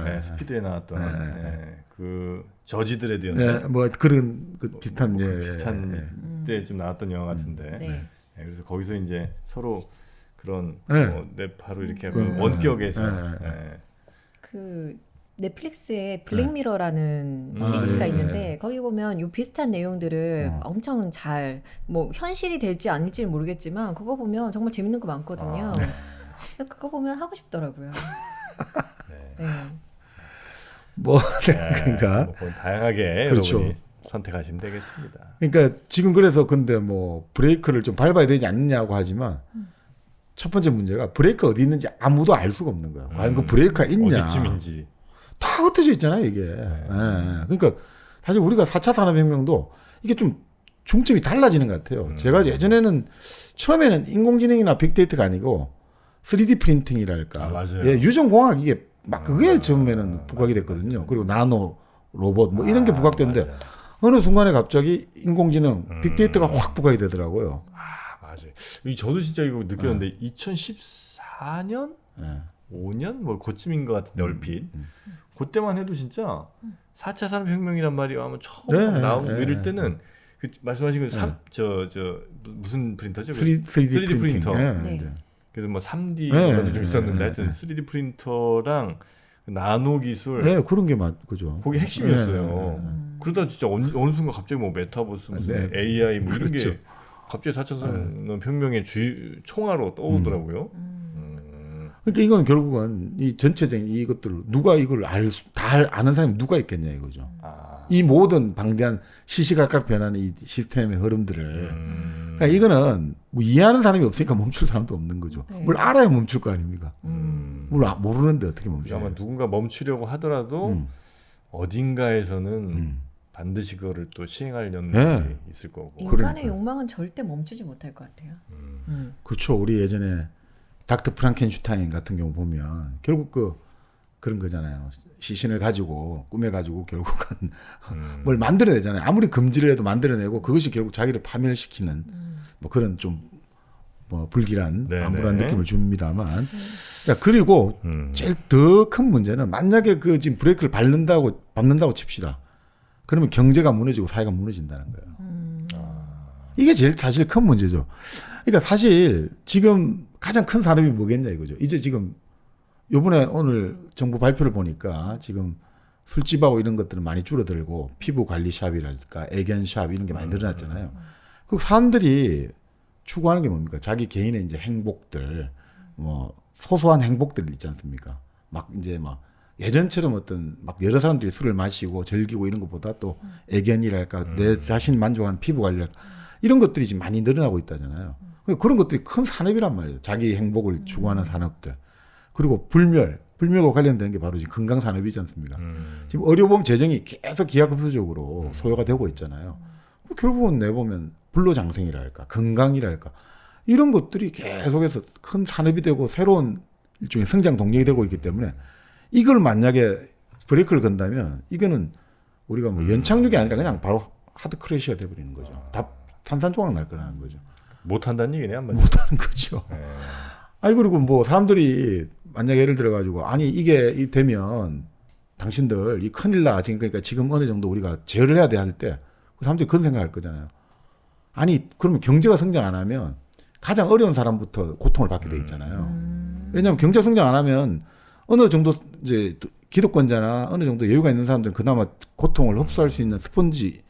네, 스피드에 나왔던 그 저지 드레드였나? 뭐 그런 비슷한 비슷한 때쯤 나왔던 영화 같은데. 네. 그래서 거기서 이제 서로 그런 랩하로 이렇게 원격에서 그 넷플릭스에 블랙미러라는 시리즈가 있는데 거기 보면 요 비슷한 내용들을 엄청 잘 뭐 현실이 될지 아닐지는 모르겠지만 그거 보면 정말 재밌는 거 많거든요. 그거 보면 하고 싶더라고요. 네. 그러니까 다양하게 그렇죠. 여러분이 선택하시면 되겠습니다. 그러니까 지금 그래서 근데 뭐 브레이크를 좀 밟아야 되지 않느냐고 하지만 첫 번째 문제가 브레이크 어디 있는지 아무도 알 수가 없는 거예요. 과연 그 브레이크가 있냐? 어디쯤인지 다 흩어져 있잖아요, 이게. 그러니까 사실 우리가 4차 산업혁명도 이게 좀 중점이 달라지는 것 같아요. 제가 예전에는 처음에는 인공지능이나 빅데이터가 아니고 3D 프린팅이랄까. 맞아요. 유전공학 이게 막 그게 처음에는 부각이 됐거든요. 그리고 나노 로봇 뭐 이런 게 부각됐는데 맞아요. 어느 순간에 갑자기 인공지능 빅데이터가 확 부각이 되더라고요. 맞아요. 저도 진짜 이거 느꼈는데 2014년, 5년 뭐 그쯤인 것 같은데 얼핏. 그때만 해도 진짜 4차 산업혁명이란 말이 아마 처음 나오고 이럴 때는 그 말씀하신 그 무슨 프린터죠? 3D 프린터. 그래서 뭐 3D 이런 좀 있었는데 하여튼 3D 프린터랑 나노 기술 그런 게 그죠. 그게 핵심이었어요. 그러다 진짜 어느 순간 갑자기 뭐 메타버스 무슨 AI 뭐 이런 게 갑자기 4차 산업혁명의 총화로 떠오르더라고요. 그러니까 이건 결국은 이 전체적인 이것들을 누가 이걸 다 아는 사람이 누가 있겠냐 이거죠. 이 모든 방대한 시시각각 변하는 이 시스템의 흐름들을 그러니까 이거는 뭐 이해하는 사람이 없으니까 멈출 사람도 없는 거죠. 뭘 알아야 멈출 거 아닙니까? 뭘 모르는데 어떻게 멈춰요? 아마 누군가 멈추려고 하더라도 어딘가에서는 반드시 그거를 또 시행할 연결이 있을 거고. 인간의 욕망은 절대 멈추지 못할 것 같아요. 그렇죠. 우리 예전에 닥터 프랑켄슈타인 같은 경우 보면 결국 그런 거잖아요. 시신을 가지고 꾸며가지고 결국은 뭘 만들어내잖아요. 아무리 금지를 해도 만들어내고 그것이 결국 자기를 파멸시키는 뭐 그런 좀 뭐 불길한 암울한 느낌을 줍니다만. 자 그리고 제일 더 큰 문제는 만약에 지금 브레이크를 밟는다고 칩시다. 그러면 경제가 무너지고 사회가 무너진다는 거예요. 이게 제일 사실 큰 문제죠. 그러니까 사실 지금 가장 큰 산업이 뭐겠냐 이거죠. 이제 지금 요번에 오늘 정부 발표를 보니까 지금 술집하고 이런 것들은 많이 줄어들고 피부 관리 샵이랄까 애견 샵 이런 게 많이 늘어났잖아요. 그 사람들이 추구하는 게 뭡니까? 자기 개인의 이제 행복들, 뭐 소소한 행복들 있지 않습니까? 막 이제 막 예전처럼 어떤 막 여러 사람들이 술을 마시고 즐기고 이런 것보다 또 애견이랄까 내 자신 만족하는 피부 관리랄까 이런 것들이 지금 많이 늘어나고 있다잖아요. 그런 것들이 큰 산업이란 말이에요. 자기 행복을 추구하는 산업들. 그리고 불멸과 관련되는 게 바로 지금 건강산업이지 않습니까? 지금 의료보험 재정이 계속 기하급수적으로 소요가 되고 있잖아요. 결국은 내보면 불로장생이랄까 건강이랄까 이런 것들이 계속해서 큰 산업이 되고 새로운 일종의 성장 동력이 되고 있기 때문에 이걸 만약에 브레이크를 건다면 이거는 우리가 뭐 연착륙이 아니라 그냥 바로 하드 크래시가 돼버리는 거죠. 다 산산조각 날 거라는 거죠. 못한다는 얘기네 한마디로. 못하는 거죠. 아니 그리고 뭐 사람들이 만약 예를 들어가지고 아니 이게 되면 당신들 이 큰일 나 지금 그러니까 지금 어느 정도 우리가 제어를 해야 돼 할 때 사람들이 그런 생각할 거잖아요. 아니 그러면 경제가 성장 안 하면 가장 어려운 사람부터 고통을 받게 돼 있잖아요. 왜냐하면 경제 성장 안 하면 어느 정도 이제 기득권자나 어느 정도 여유가 있는 사람들은 그나마 고통을 흡수할 수 있는 스펀지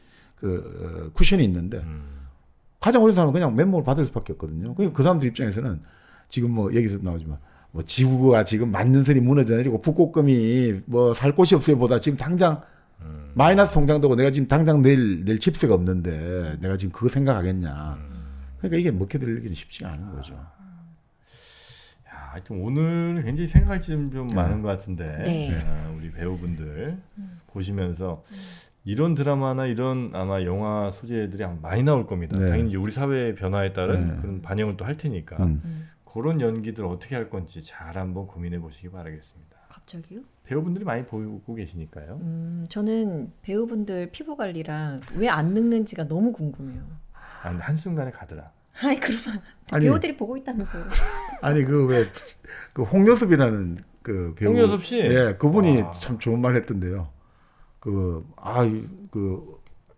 쿠션이 있는데 가장 어려운 사람은 그냥 맨몸을 받을 수밖에 없거든요. 그 사람들 입장에서는 지금 뭐 여기서 나오지만 뭐 지구가 지금 만년설이 무너져 내리고 북극곰이 뭐 살 곳이 없어요 보다 지금 당장 마이너스 통장도고 내가 지금 당장 내일 집세가 없는데 내가 지금 그거 생각하겠냐. 그러니까 이게 먹혀들기는 쉽지 않은 거죠. 하여튼 오늘 굉장히 생각할 점이 좀 많은 것 같은데 우리 배우분들 보시면서 이런 드라마나 이런 아마 영화 소재들이 아마 많이 나올 겁니다. 네. 당연히 이제 우리 사회의 변화에 따른 네. 그런 반영을 또 할 테니까 그런 연기들 어떻게 할 건지 잘 한번 고민해 보시기 바라겠습니다. 갑자기요? 배우분들이 많이 보고 계시니까요. 저는 배우분들 피부 관리랑 왜 안 늙는지가 너무 궁금해요. 아, 근데 한순간에 가더라. 아이 그러면 아니. 배우들이 보고 있다면서요. 아니 그 왜 그 홍요섭이라는 그 배우 홍요섭 씨? 예, 그분이 와. 참 좋은 말 했던데요. 그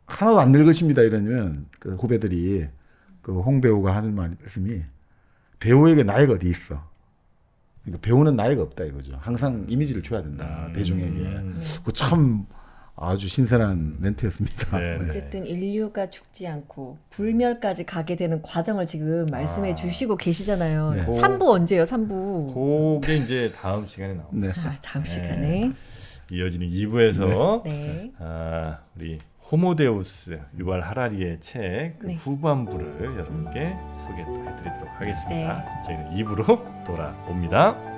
하나도 안 늙으십니다 이러면 그 후배들이 그 홍 배우가 하는 말씀이 배우에게 나이가 어디 있어. 그러니까 배우는 나이가 없다 이거죠. 항상 이미지를 줘야 된다 대중에게. 그 참 아주 신선한 멘트였습니다. 네, 네. 어쨌든 인류가 죽지 않고 불멸까지 가게 되는 과정을 지금 말씀해 주시고 계시잖아요. 네. 3부 언제예요? 3부. 그게 이제 다음 시간에 나옵니다. 네. 아, 다음 시간에. 이어지는 2부에서 네. 우리 호모데우스 유발 하라리의 책 그 네. 후반부를 여러분께 소개 또 해드리도록 하겠습니다. 네. 저희는 2부로 돌아옵니다.